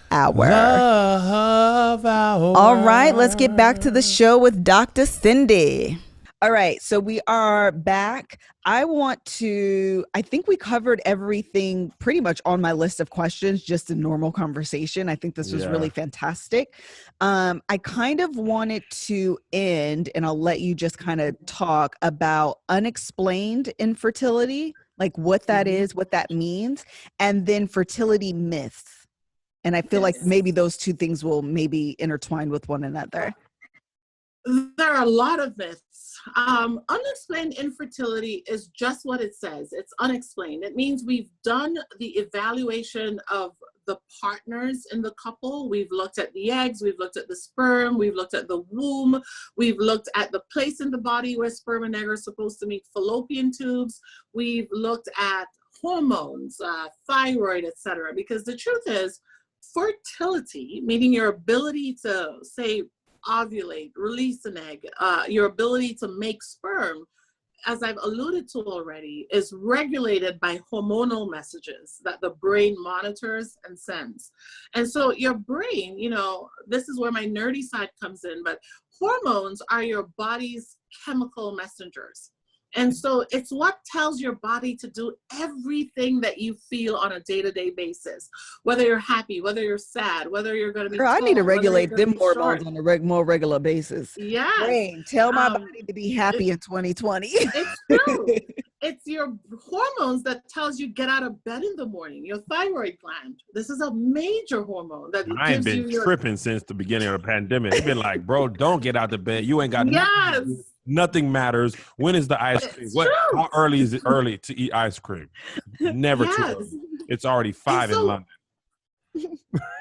Hour. All right, let's get back to the show with Dr. Cindy. All right, so we are back. I think we covered everything pretty much on my list of questions, just a normal conversation. I think this was really fantastic. I kind of wanted to end, and I'll let you just kind of talk about unexplained infertility, like what that is, what that means, and then fertility myths. And I feel like maybe those two things will maybe intertwine with one another. There are a lot of myths. Unexplained infertility is just what it says. It's unexplained. It means we've done the evaluation of the partners in the couple. We've looked at the eggs, we've looked at the sperm, we've looked at the womb, we've looked at the place in the body where sperm and egg are supposed to meet, fallopian tubes, we've looked at hormones, thyroid, etc. Because the truth is, fertility, meaning your ability to, say, ovulate, release an egg, your ability to make sperm, as I've alluded to already, is regulated by hormonal messages that the brain monitors and sends. And so your brain, this is where my nerdy side comes in, but hormones are your body's chemical messengers. And so it's what tells your body to do everything that you feel on a day-to-day basis, whether you're happy, whether you're sad, whether you're going to be Girl, tall, I need to regulate them hormones on a more regular basis. Yes. Brain, tell my body to be happy in 2020. It's true. It's your hormones that tells you get out of bed in the morning, your thyroid gland. This is a major hormone that I ain't been tripping since the beginning of the pandemic. It's been like, bro, don't get out of bed. You ain't got nothing matters. When is the ice cream? How early is it to eat ice cream? Never too early. It's already 5 in London.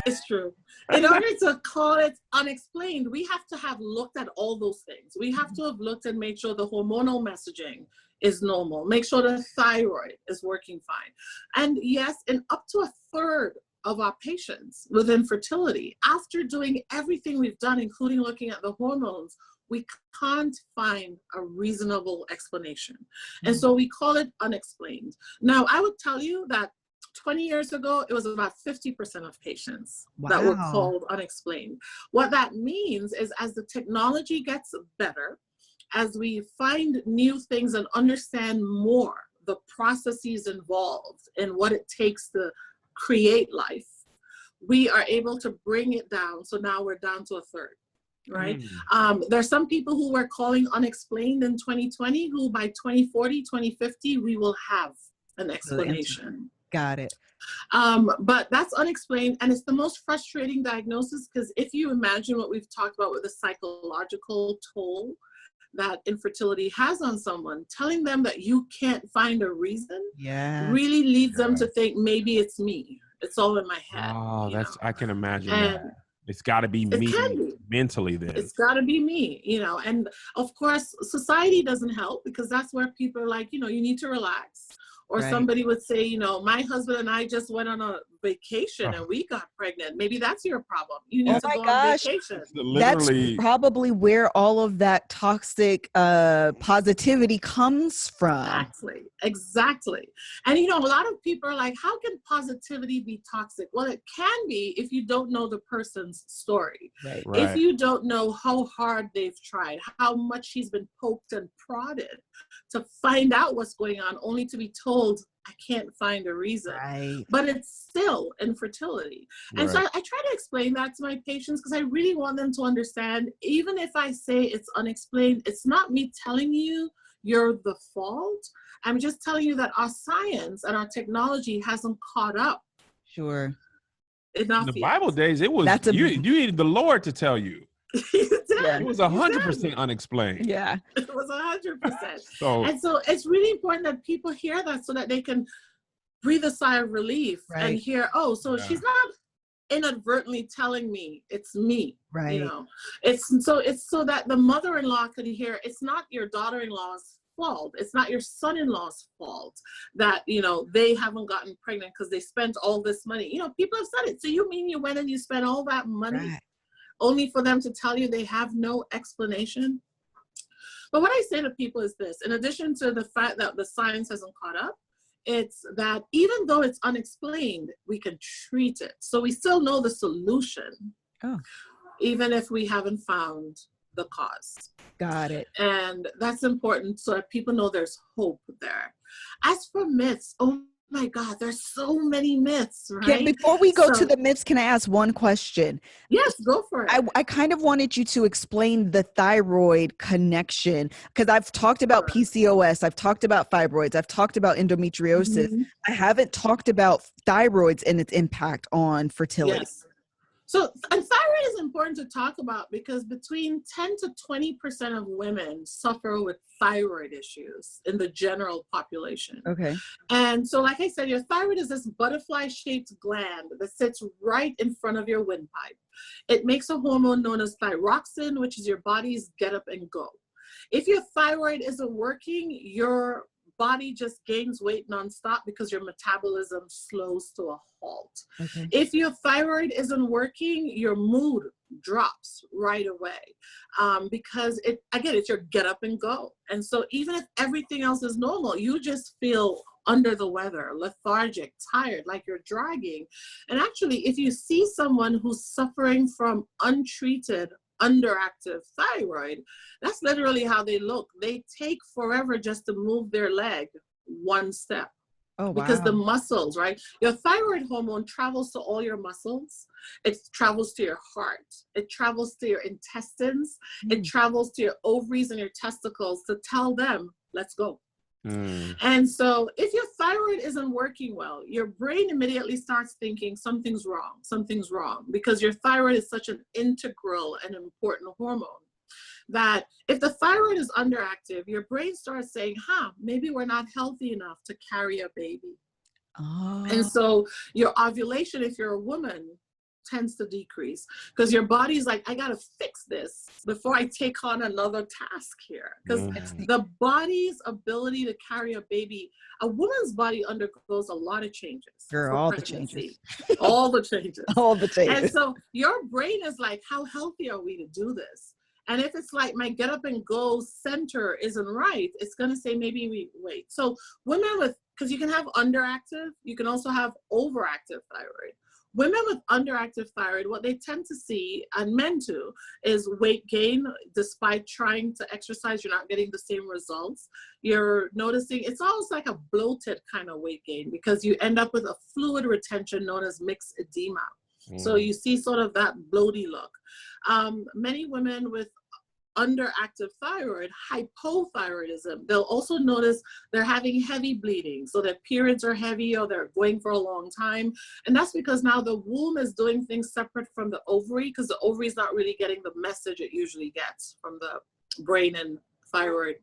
It's true. In order to call it unexplained, we have to have looked at all those things. We have to have looked and made sure the hormonal messaging is normal. Make sure the thyroid is working fine. And yes, in up to a third of our patients with infertility, after doing everything we've done, including looking at the hormones, we can't find a reasonable explanation. And so we call it unexplained. Now, I would tell you that 20 years ago, it was about 50% of patients that were called unexplained. What that means is as the technology gets better, as we find new things and understand more the processes involved and what it takes to create life, we are able to bring it down. So now we're down to a third, right? There's some people who we're calling unexplained in 2020 who by 2040, 2050, we will have an explanation. Got it. But that's unexplained, and it's the most frustrating diagnosis, because if you imagine what we've talked about with the psychological toll that infertility has on someone, telling them that you can't find a reason really leads them to think maybe it's me. It's all in my head. Oh, I can imagine that. It's got to be me mentally then. It's got to be me, and of course, society doesn't help, because that's where people are like, you need to relax. Or somebody would say, my husband and I just went on a vacation and we got pregnant. Maybe that's your problem. You need to go on vacation. That's probably where all of that toxic positivity comes from. Exactly. And, a lot of people are like, how can positivity be toxic? Well, it can be if you don't know the person's story. Right. If you don't know how hard they've tried, how much he's been poked and prodded to find out what's going on, only to be told, I can't find a reason. But it's still infertility. And so I try to explain that to my patients, because I really want them to understand, even if I say it's unexplained, it's not me telling you you're the fault. I'm just telling you that our science and our technology hasn't caught up. Sure. In the Bible days, it was you needed the Lord to tell you. It was 100% unexplained. Yeah. It was 100%. And so it's really important that people hear that, so that they can breathe a sigh of relief and hear, so she's not inadvertently telling me it's me. It's so that the mother-in-law could hear, it's not your daughter-in-law's fault. It's not your son-in-law's fault that, they haven't gotten pregnant because they spent all this money. People have said it. So you mean you went and you spent all that money only for them to tell you they have no explanation? But what I say to people is this: in addition to the fact that the science hasn't caught up, it's that even though it's unexplained, we can treat it. So we still know the solution, even if we haven't found the cause. Got it. And that's important, so that people know there's hope there. As for myths, oh my God, there's so many myths, right? Yeah, before we go to the myths, can I ask one question? Yes, go for it. I kind of wanted you to explain the thyroid connection, because I've talked about PCOS, I've talked about fibroids, I've talked about endometriosis. I haven't talked about thyroids and its impact on fertility. Yes. So, and thyroid is important to talk about, because between 10 to 20% of women suffer with thyroid issues in the general population. Okay. And so, like I said, your thyroid is this butterfly-shaped gland that sits right in front of your windpipe. It makes a hormone known as thyroxine, which is your body's get up and go. If your thyroid isn't working, your body just gains weight nonstop because your metabolism slows to a halt. Okay. If your thyroid isn't working, your mood drops right away, because it's your get up and go. And so even if everything else is normal, you just feel under the weather, lethargic, tired, like you're dragging. And actually, if you see someone who's suffering from untreated underactive thyroid, that's literally how they look. They take forever just to move their leg one step. Oh, wow. Because the muscles, right? Your thyroid hormone travels to all your muscles. It travels to your heart. It travels to your intestines. It travels to your ovaries and your testicles to tell them, let's go. And so if your thyroid isn't working well, your brain immediately starts thinking something's wrong, because your thyroid is such an integral and important hormone that if the thyroid is underactive, your brain starts saying, maybe we're not healthy enough to carry a baby. And so your ovulation, if you're a woman, tends to decrease, because your body's like, I gotta fix this before I take on another task here. Because the body's ability to carry a baby, a woman's body undergoes a lot of changes. All the changes. All the changes. All the changes. And so your brain is like, how healthy are we to do this? And if it's like my get up and go center isn't right, it's going to say maybe we wait. So women with, because you can have underactive, you can also have overactive thyroid. Women with underactive thyroid, what they tend to see, and men too, is weight gain. Despite trying to exercise, you're not getting the same results. You're noticing it's almost like a bloated kind of weight gain, because you end up with a fluid retention known as mixed edema. So you see sort of that bloaty look. Many women with underactive thyroid, hypothyroidism, they'll also notice they're having heavy bleeding. So their periods are heavy, or they're going for a long time. And that's because now the womb is doing things separate from the ovary, because the ovary is not really getting the message it usually gets from the brain and thyroid.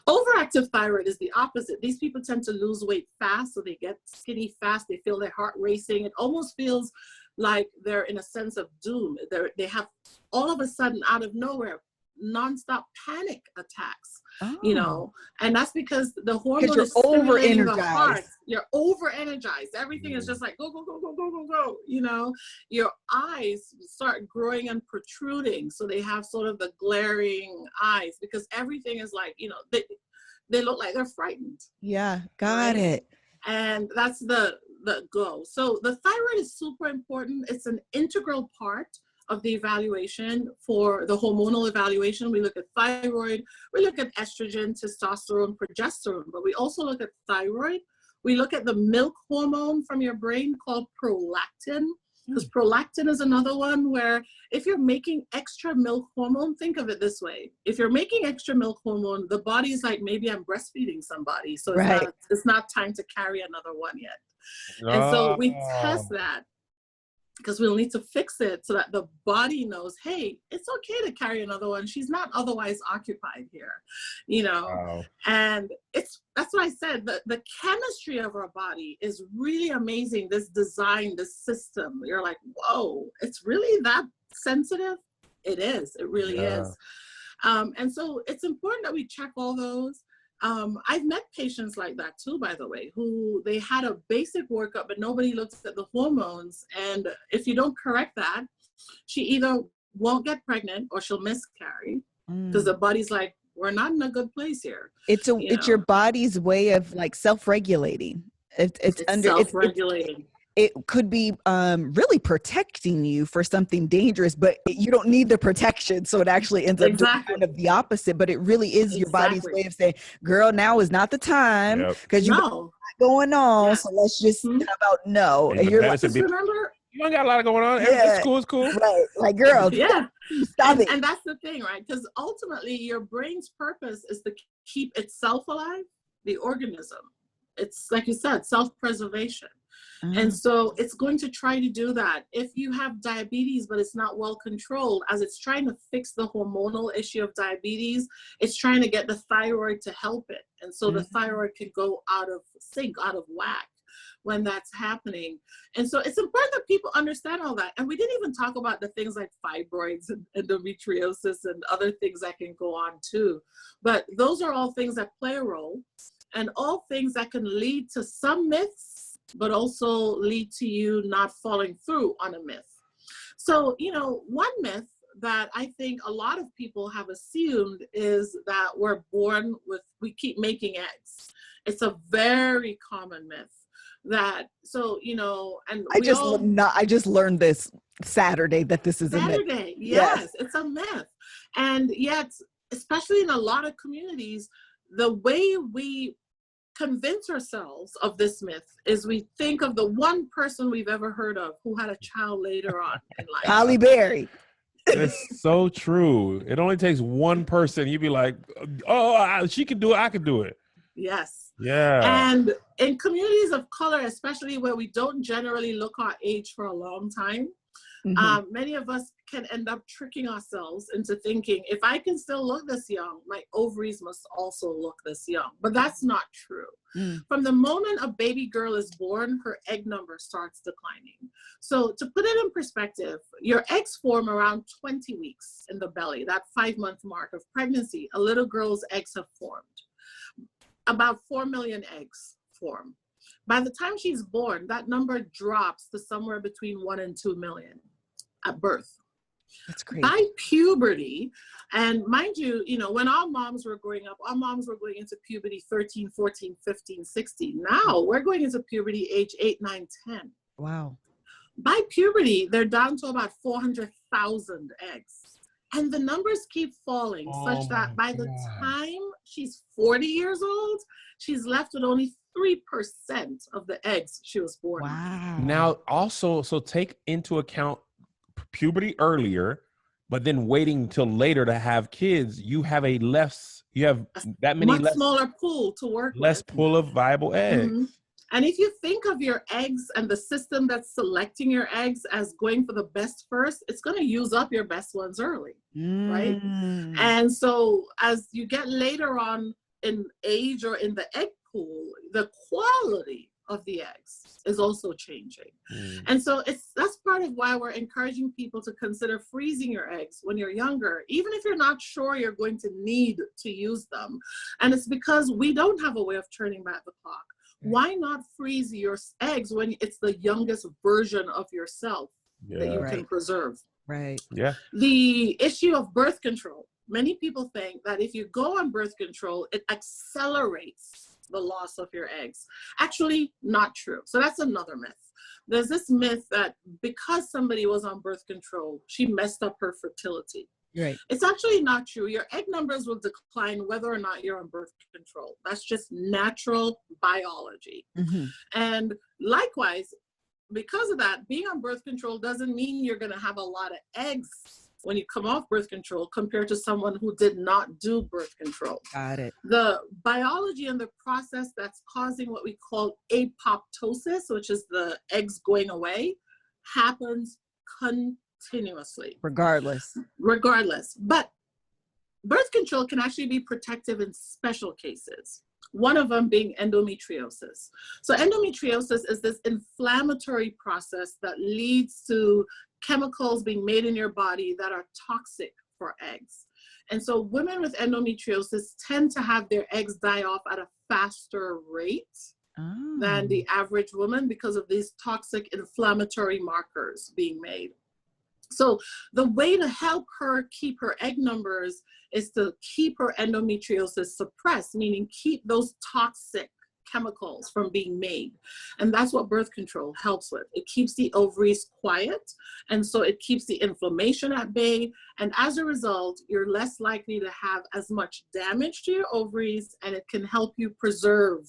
Overactive thyroid is the opposite. These people tend to lose weight fast, so they get skinny fast. They feel their heart racing. It almost feels like they're in a sense of doom. They have all of a sudden, out of nowhere, nonstop panic attacks, you know, and that's because the hormone is stimulating the heart. You're over energized. Everything is just like go, go, go, go, go, go, go. You know, your eyes start growing and protruding. So they have sort of the glaring eyes, because everything is like, you know, they look like they're frightened. Yeah, got it. And that's the go. So the thyroid is super important. It's an integral part of the evaluation. For the hormonal evaluation, we look at thyroid, we look at estrogen, testosterone, progesterone, but we also look at thyroid. We look at the milk hormone from your brain called prolactin, because prolactin is another one where if you're making extra milk hormone, think of it this way. If you're making extra milk hormone, the body's like, maybe I'm breastfeeding somebody, so it's not time to carry another one yet. And so we test that, because we'll need to fix it so that the body knows, hey, it's okay to carry another one. She's not otherwise occupied here, you know. And that's what I said. The chemistry of our body is really amazing. This design, this system, you're like, whoa, it's really that sensitive? It is. It really is. And so it's important that we check all those. I've met patients like that too, by the way, who they had a basic workup, but nobody looks at the hormones. And if you don't correct that, she either won't get pregnant or she'll miscarry, because the body's like, we're not in a good place here. It's your body's way of like self-regulating. It's self-regulating. It could be really protecting you for something dangerous, but you don't need the protection. So it actually ends up doing kind of the opposite, but it really is your body's way of saying, girl, now is not the time, because you got a lot going on. So let's just, how about no? And you're like, remember, you ain't got a lot going on. It's cool. It's cool. Right. Like, girl, stop it. And that's the thing, right? Because ultimately your brain's purpose is to keep itself alive, the organism. It's like you said, self-preservation. And so it's going to try to do that. If you have diabetes, but it's not well controlled, as it's trying to fix the hormonal issue of diabetes, it's trying to get the thyroid to help it. And so the thyroid can go out of sync, out of whack when that's happening. And so it's important that people understand all that. And we didn't even talk about the things like fibroids and endometriosis and other things that can go on too. But those are all things that play a role, and all things that can lead to some myths, but also lead to you not falling through on a myth. So, you know, one myth that I think a lot of people have assumed is that we're born with, we keep making eggs. It's a very common myth that, so, you know, and I just learned this Saturday that this is a myth. Yes, it's a myth. And yet, especially in a lot of communities, the way we convince ourselves of this myth is we think of the one person we've ever heard of who had a child later on in life. Halle Berry. It's so true. It only takes one person. You'd be like, oh, she can do it. I can do it. Yes. Yeah. And in communities of color, especially where we don't generally look our age for a long time, many of us can end up tricking ourselves into thinking, if I can still look this young, my ovaries must also look this young. But that's not true. From the moment a baby girl is born, her egg number starts declining. So to put it in perspective, your eggs form around 20 weeks in the belly, that 5-month mark of pregnancy. A little girl's eggs have formed. About 4 million eggs form. By the time she's born, that number drops to somewhere between 1 and 2 million at birth. That's great. By puberty, and mind you, when our moms were growing up, our moms were going into puberty 13, 14, 15, 16. Now we're going into puberty age 8, 9, 10. Wow. By puberty, they're down to about 400,000 eggs. And the numbers keep falling such that by the time she's 40 years old, she's left with only 3% of the eggs she was born with. Wow. Now, also, so take into account puberty earlier, but then waiting till later to have kids, you have that many much smaller pool to work with. Less pool of viable eggs. Mm-hmm. And if you think of your eggs and the system that's selecting your eggs as going for the best first, it's going to use up your best ones early, right? And so as you get later on in age or in the egg pool, the quality of the eggs is also changing. And so that's part of why we're encouraging people to consider freezing your eggs when you're younger, even if you're not sure you're going to need to use them. And it's because we don't have a way of turning back the clock. Why not freeze your eggs when it's the youngest version of yourself that you can preserve? Right. Yeah. The issue of birth control. Many people think that if you go on birth control, it accelerates the loss of your eggs. Actually, not true. So that's another myth. There's this myth that because somebody was on birth control, she messed up her fertility. Right. It's actually not true. Your egg numbers will decline whether or not you're on birth control. That's just natural biology. And likewise, because of that, being on birth control doesn't mean you're going to have a lot of eggs when you come off birth control compared to someone who did not do birth control. Got it. The biology and the process that's causing what we call apoptosis, which is the eggs going away, happens continuously. Regardless. But birth control can actually be protective in special cases. One of them being endometriosis. So endometriosis is this inflammatory process that leads to chemicals being made in your body that are toxic for eggs. And so women with endometriosis tend to have their eggs die off at a faster rate than the average woman because of these toxic inflammatory markers being made. So the way to help her keep her egg numbers is to keep her endometriosis suppressed, meaning keep those toxic chemicals from being made. And that's what birth control helps with. It keeps the ovaries quiet, and so it keeps the inflammation at bay. And as a result, you're less likely to have as much damage to your ovaries, and it can help you preserve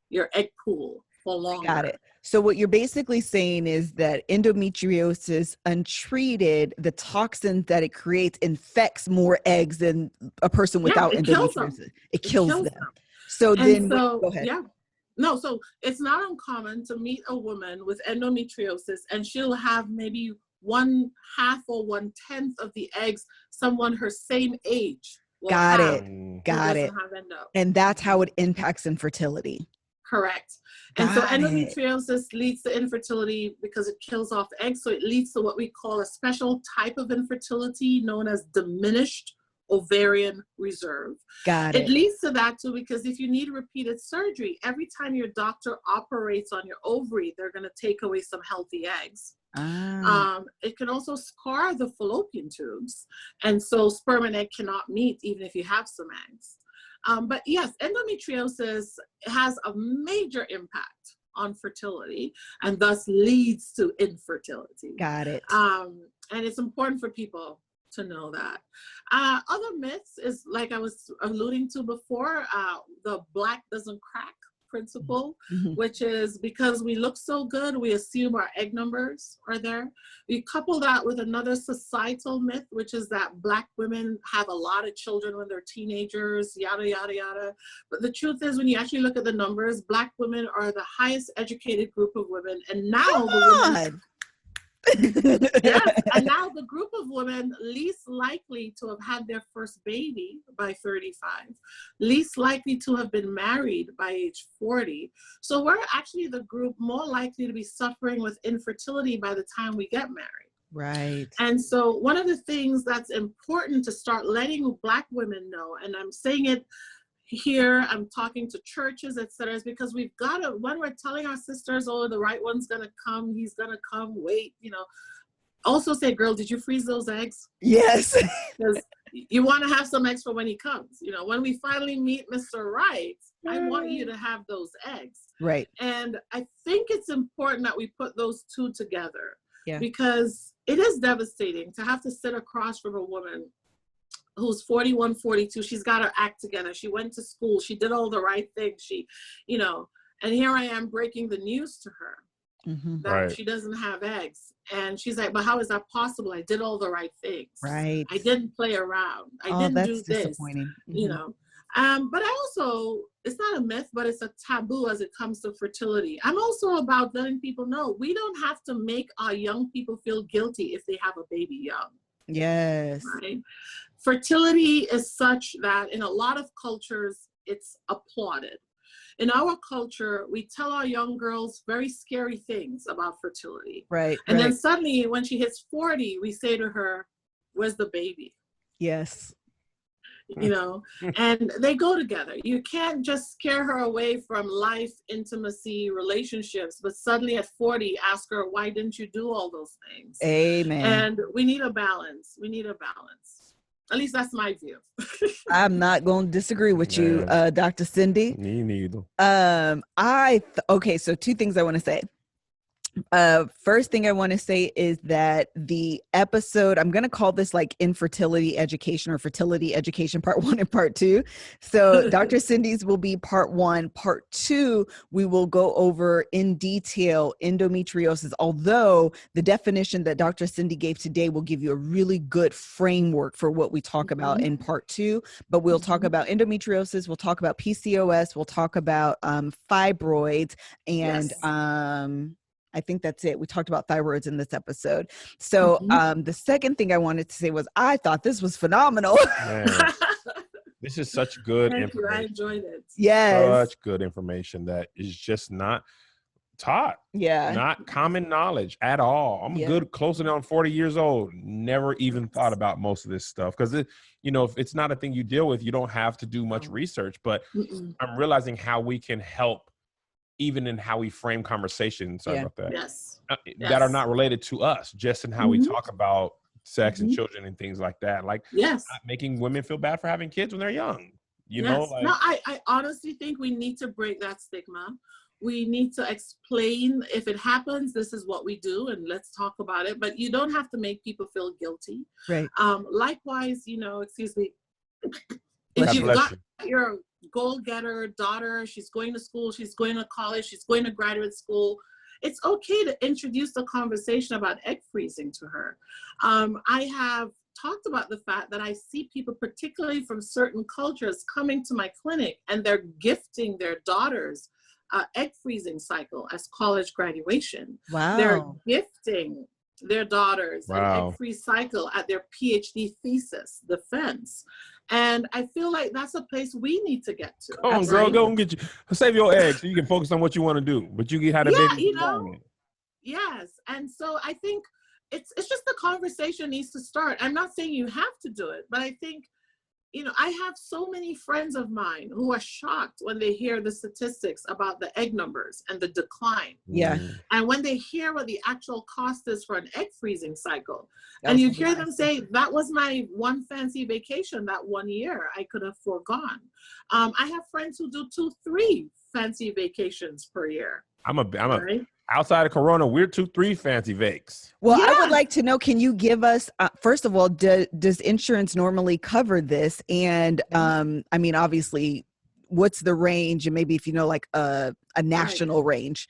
your egg pool for longer. Got it. So what you're basically saying is that endometriosis untreated, the toxin that it creates infects more eggs than a person without endometriosis. It kills them. So go ahead. Yeah. No, so it's not uncommon to meet a woman with endometriosis and she'll have maybe 1/2 or 1/10 of the eggs someone her same age will Got have it. Got it. have endo. And that's how it impacts infertility. Correct. And so endometriosis leads to infertility because it kills off the eggs. So it leads to what we call a special type of infertility known as diminished ovarian reserve. Got it. It leads to that too, because if you need repeated surgery, every time your doctor operates on your ovary, they're going to take away some healthy eggs. It can also scar the fallopian tubes. And so sperm and egg cannot meet even if you have some eggs. But yes, endometriosis has a major impact on fertility and thus leads to infertility. Got it. And it's important for people to know that. Other myths is, like I was alluding to before, the black doesn't crack principle, which is because we look so good, we assume our egg numbers are there. You couple that with another societal myth, which is that Black women have a lot of children when they're teenagers, yada, yada, yada. But the truth is, when you actually look at the numbers, Black women are the highest educated group of women. And now yes, and now the group of women least likely to have had their first baby by 35, least likely to have been married by age 40. So we're actually the group more likely to be suffering with infertility by the time we get married. Right. And so one of the things that's important to start letting Black women know, and I'm saying it here, I'm talking to churches, etc., is because we've got to, when we're telling our sisters, oh, the right one's going to come, he's going to come, wait, Also say, girl, did you freeze those eggs? Yes. Because you want to have some eggs for when he comes. You know, when we finally meet Mr. Right, I want you to have those eggs. Right. And I think it's important that we put those two together. Yeah. Because it is devastating to have to sit across from a woman who's 41, 42. She's got her act together. She went to school. She did all the right things. She, you know, and here I am breaking the news to her that she doesn't have eggs. And she's like, but how is that possible? I did all the right things. Right. I didn't play around. I didn't do this. Disappointing. You know. But I also, it's not a myth, but it's a taboo as it comes to fertility. I'm also about letting people know we don't have to make our young people feel guilty if they have a baby young. Yes. Right? Fertility is such that in a lot of cultures, it's applauded. In our culture, we tell our young girls very scary things about fertility. Right. And then suddenly when she hits 40, we say to her, where's the baby? Yes. You know, and they go together. You can't just scare her away from life, intimacy, relationships, but suddenly at 40, ask her, why didn't you do all those things? Amen. And we need a balance. We need a balance. At least that's my view. I'm not going to disagree with you, Dr. Cindy. Me neither. Okay, so two things I want to say. First thing I want to say is that the episode, I'm going to call this like infertility education or fertility education part 1 and part 2. So Dr. Cindy's will be part 1. Part 2, we will go over in detail endometriosis, although the definition that Dr. Cindy gave today will give you a really good framework for what we talk about in part 2. But we'll talk about endometriosis, we'll talk about PCOS, we'll talk about fibroids, and I think that's it. We talked about thyroids in this episode. So the second thing I wanted to say was I thought this was phenomenal. This is such good Thank information. you. I enjoyed it. Yes. Such good information that is just not taught. Yeah. Not common knowledge at all. I'm good, closing on 40 years old. Never even thought about most of this stuff. Because, if it's not a thing you deal with, you don't have to do much research. But I'm realizing how we can help even in how we frame conversations, about that, that are not related to us, just in how we talk about sex and children and things like that. Like not making women feel bad for having kids when they're young, you know? Like, no, I honestly think we need to break that stigma. We need to explain if it happens, this is what we do, and let's talk about it. But you don't have to make people feel guilty. Right. Likewise, excuse me, if you've got your goal-getter daughter, she's going to school, she's going to college, she's going to graduate school, it's okay to introduce the conversation about egg freezing to her. I have talked about the fact that I see people, particularly from certain cultures, coming to my clinic and they're gifting their daughters egg freezing cycle as college graduation. Wow. They're gifting their daughters an egg freeze cycle at their PhD thesis defense. And I feel like that's a place we need to get to. Come on, girl, go and get you. Save your eggs so you can focus on what you want to do. But you get how to baby. Yes. And so I think it's just the conversation needs to start. I'm not saying you have to do it, but I think, I have so many friends of mine who are shocked when they hear the statistics about the egg numbers and the decline. Yeah. And when they hear what the actual cost is for an egg freezing cycle, and you hear them say, that was my one fancy vacation that one year I could have foregone. I have friends who do 2-3 fancy vacations per year. Outside of Corona, we're 2-3 fancy vakes. Well, I would like to know, can you give us, first of all, does insurance normally cover this? And obviously, what's the range? And maybe if you know, like a national range.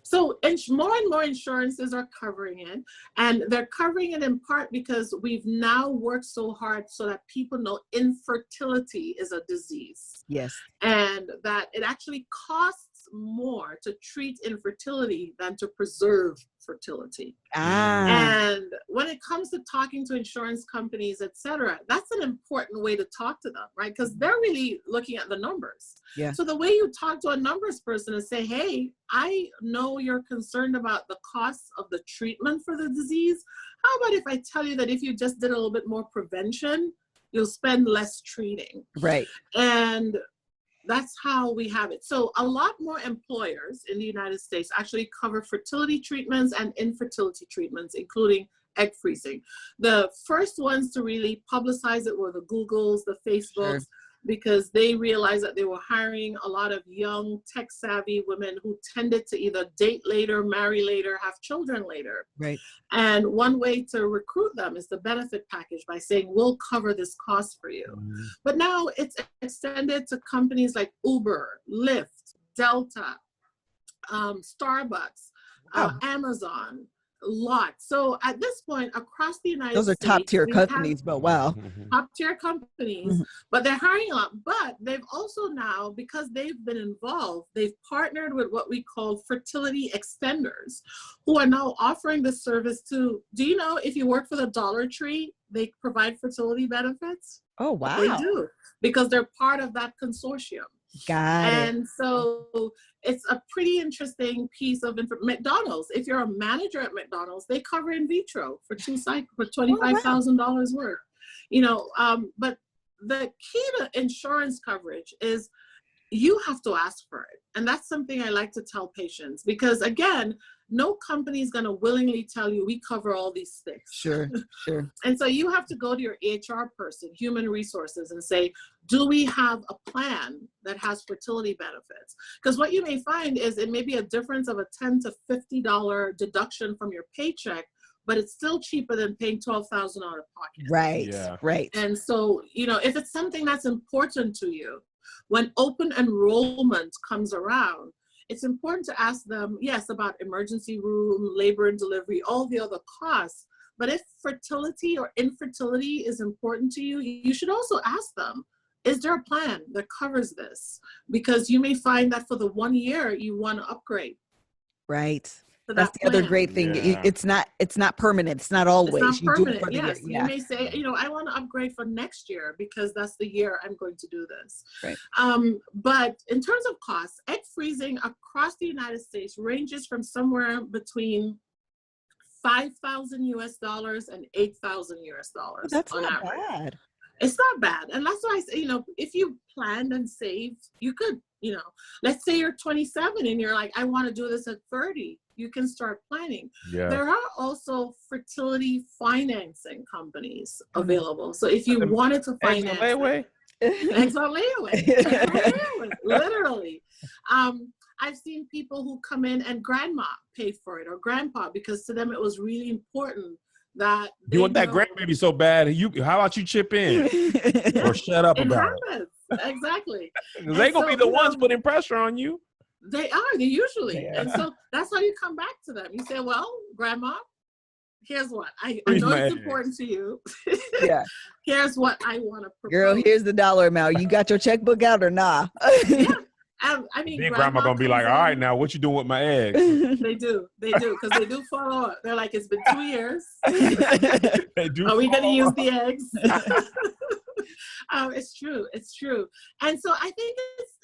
So more and more insurances are covering it, and they're covering it in part because we've now worked so hard so that people know infertility is a disease. Yes. And that it actually costs more to treat infertility than to preserve fertility. And when it comes to talking to insurance companies, etc., that's an important way to talk to them, right? Because they're really looking at the numbers. Yeah. So the way you talk to a numbers person is say, hey, I know you're concerned about the costs of the treatment for the disease. How about if I tell you that if you just did a little bit more prevention, you'll spend less treating? Right. And that's how we have it. So a lot more employers in the United States actually cover fertility treatments and infertility treatments, including egg freezing. The first ones to really publicize it were the Googles, the Facebooks, Sure. because they realized that they were hiring a lot of young tech savvy women who tended to either date later, marry later, have children later. Right. And one way to recruit them is the benefit package by saying, we'll cover this cost for you. But now it's extended to companies like Uber, Lyft, Delta, Starbucks, Wow. Amazon, lot. So at this point, across the United Those are States, top tier we have companies, but wow. top tier companies, but they're hiring a lot. But they've also now, because they've been involved, they've partnered with what we call fertility extenders, who are now offering this service to, do you know, if you work for the Dollar Tree, they provide fertility benefits? Oh, wow. They do, because they're part of that consortium. Got it. And so it's a pretty interesting piece of McDonald's. If you're a manager at McDonald's, they cover in vitro for $25,000 worth. You know, but the key to insurance coverage is you have to ask for it. And that's something I like to tell patients, because again, no company is going to willingly tell you we cover all these things. Sure, sure. And so you have to go to your HR person, human resources, and say, do we have a plan that has fertility benefits? Because what you may find is it may be a difference of a $10 to $50 deduction from your paycheck, but it's still cheaper than paying $12,000 out of pocket. Right, Yeah. right. And so, you know, if it's something that's important to you, when open enrollment comes around, it's important to ask them, yes, about emergency room, labor and delivery, all the other costs. But if fertility or infertility is important to you, you should also ask them, is there a plan that covers this? Because you may find that for the 1 year, you want to upgrade. Right. So That's the other great thing. Yeah. It's not permanent. It's not always. It's not You do it permanent. for the year. Yes, Yeah. you may say, you know, I want to upgrade for next year because that's the year I'm going to do this. Right. But in terms of costs, egg freezing across the United States ranges from somewhere between $5,000 and $8,000 That's on not average. bad. It's not bad. And that's why I say, you know, if you planned and saved, you could, you know, let's say you're 27 and you're like, I want to do this at 30. You can start planning. Yeah. There are also fertility financing companies available. So if you wanted to finance eggs on layaway, literally. I've seen people who come in and grandma paid for it or grandpa, because to them it was really important that you want that grandbaby so bad. How about you chip in or shut up about it? Exactly. They gonna be the ones putting pressure on you. They usually. Yeah. And so that's how you come back to them. You say, well, grandma, here's what I know it's important to you. Yeah. Here's what I want to propose. Girl, here's the dollar amount. You got your checkbook out or nah? Yeah. I mean, Then grandma gonna be like, all right, now what you doing with my eggs? They do, because they do follow up. They're like, it's been 2 years. They do. Are we gonna use the eggs? It's true. And so I think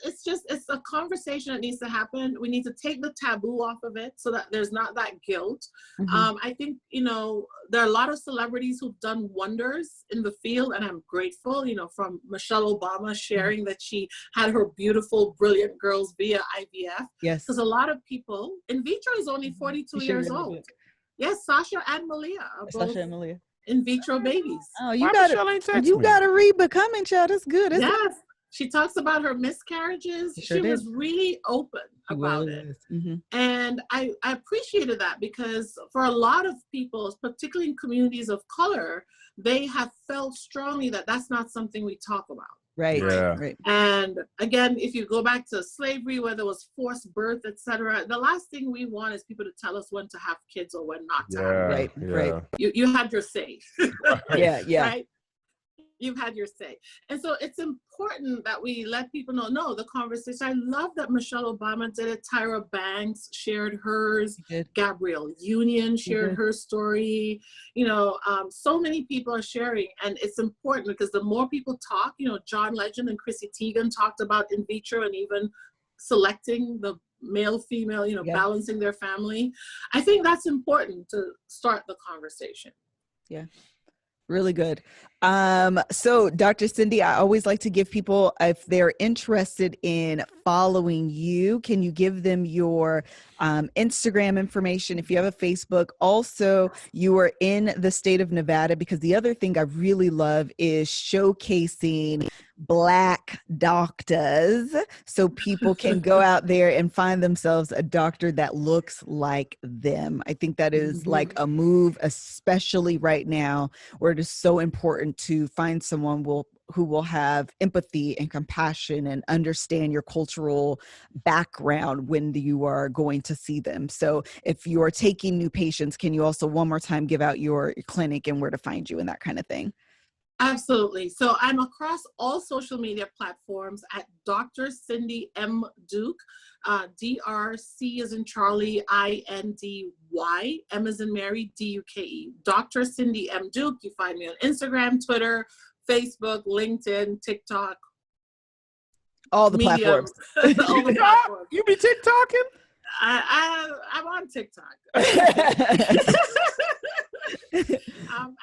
it's a conversation that needs to happen. We need to take the taboo off of it so that there's not that guilt. I think, you know, there are a lot of celebrities who've done wonders in the field, and I'm grateful, you know, from Michelle Obama sharing that she had her beautiful, brilliant girls via IVF. Yes. Because a lot of people, in vitro is only 42 years old. Yes, Sasha and Malia are both in vitro babies. Oh, you gotta read Becoming, child. That's good. Yes. She talks about her miscarriages. She was really open about it. And I appreciated that, because for a lot of people, particularly in communities of color, they have felt strongly that that's not something we talk about. Right. Yeah. Right. And again, if you go back to slavery, where there was forced birth, etc., the last thing we want is people to tell us when to have kids or when not to have kids. Right. You had your say. Yeah. Right? You've had your say. And so it's important that we let people know the conversation. I love that Michelle Obama did it. Tyra Banks shared hers. Gabrielle Union shared her story. You know, so many people are sharing, and it's important because the more people talk, you know, John Legend and Chrissy Teigen talked about in vitro and even selecting the male, female, you know, balancing their family. I think that's important to start the conversation. Yeah. Really good. So Dr. Cindy, I always like to give people, if they're interested in following you, can you give them your Instagram information if you have a Facebook? Also, you are in the state of Nevada, because the other thing I really love is showcasing Black doctors, so people can go out there and find themselves a doctor that looks like them. I think that is like a move, especially right now, where it is so important to find someone who will have empathy and compassion and understand your cultural background when you are going to see them. So if you are taking new patients, can you also one more time give out your clinic and where to find you and that kind of thing? Absolutely. So I'm across all social media platforms at Dr. Cindy M. Duke, DRC as in Charlie, INDY, M as in Mary, DUKE. Dr. Cindy M. Duke. You find me on Instagram, Twitter, Facebook, LinkedIn, TikTok. All the platforms. All the platforms. You be TikToking? I'm on TikTok.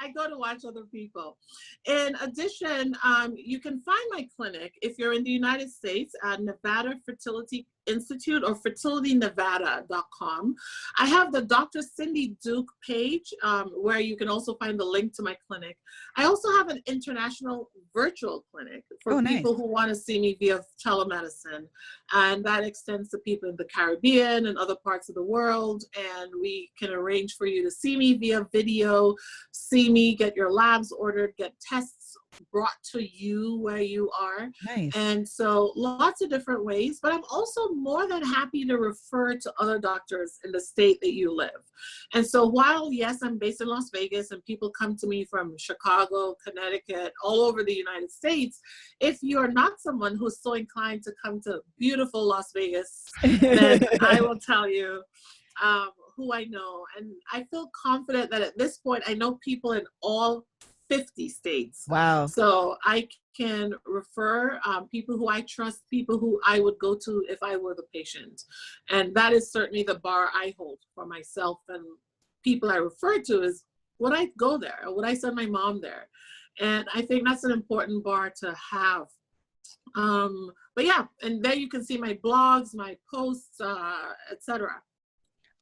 I go to watch other people. In addition, you can find my clinic if you're in the United States at Nevada Fertility Institute or fertilitynevada.com. I have the Dr. Cindy Duke page where you can also find the link to my clinic. I also have an international virtual clinic for people who want to see me via telemedicine. And that extends to people in the Caribbean and other parts of the world. And we can arrange for you to see me via video, see me, get your labs ordered, get tests brought to you where you are. Nice. And so lots of different ways, but I'm also more than happy to refer to other doctors in the state that you live. And so while, yes, I'm based in Las Vegas and people come to me from Chicago, Connecticut, all over the United States, if you're not someone who's so inclined to come to beautiful Las Vegas, then I will tell you who I know. And I feel confident that at this point, I know people in all 50 states. Wow. So I can refer people who I trust, people who I would go to if I were the patient. And that is certainly the bar I hold for myself and people I refer to is, would I go there? Or would I send my mom there? And I think that's an important bar to have. But yeah, and there you can see my blogs, my posts, etc.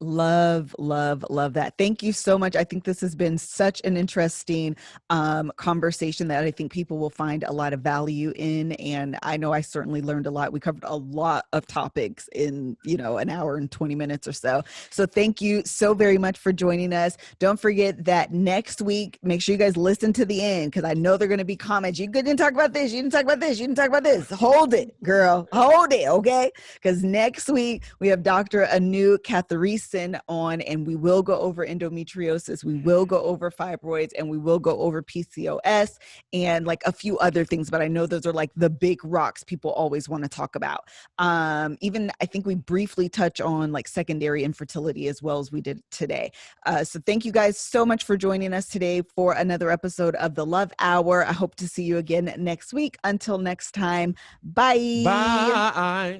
Love, love, love that. Thank you so much. I think this has been such an interesting conversation that I think people will find a lot of value in. And I know I certainly learned a lot. We covered a lot of topics in, an hour and 20 minutes or so. So thank you so very much for joining us. Don't forget that next week, make sure you guys listen to the end, because I know they're going to be comments. You didn't talk about this. You didn't talk about this. You didn't talk about this. Hold it, girl. Hold it. Okay. Because next week we have Dr. Anu Katharese on, and we will go over endometriosis, we will go over fibroids, and we will go over PCOS and like a few other things, but I know those are like the big rocks people always want to talk about. Even I think we briefly touch on like secondary infertility as well as we did today. So thank you guys so much for joining us today for another episode of the Love Hour. I hope to see you again next week. Until next time, bye. Bye.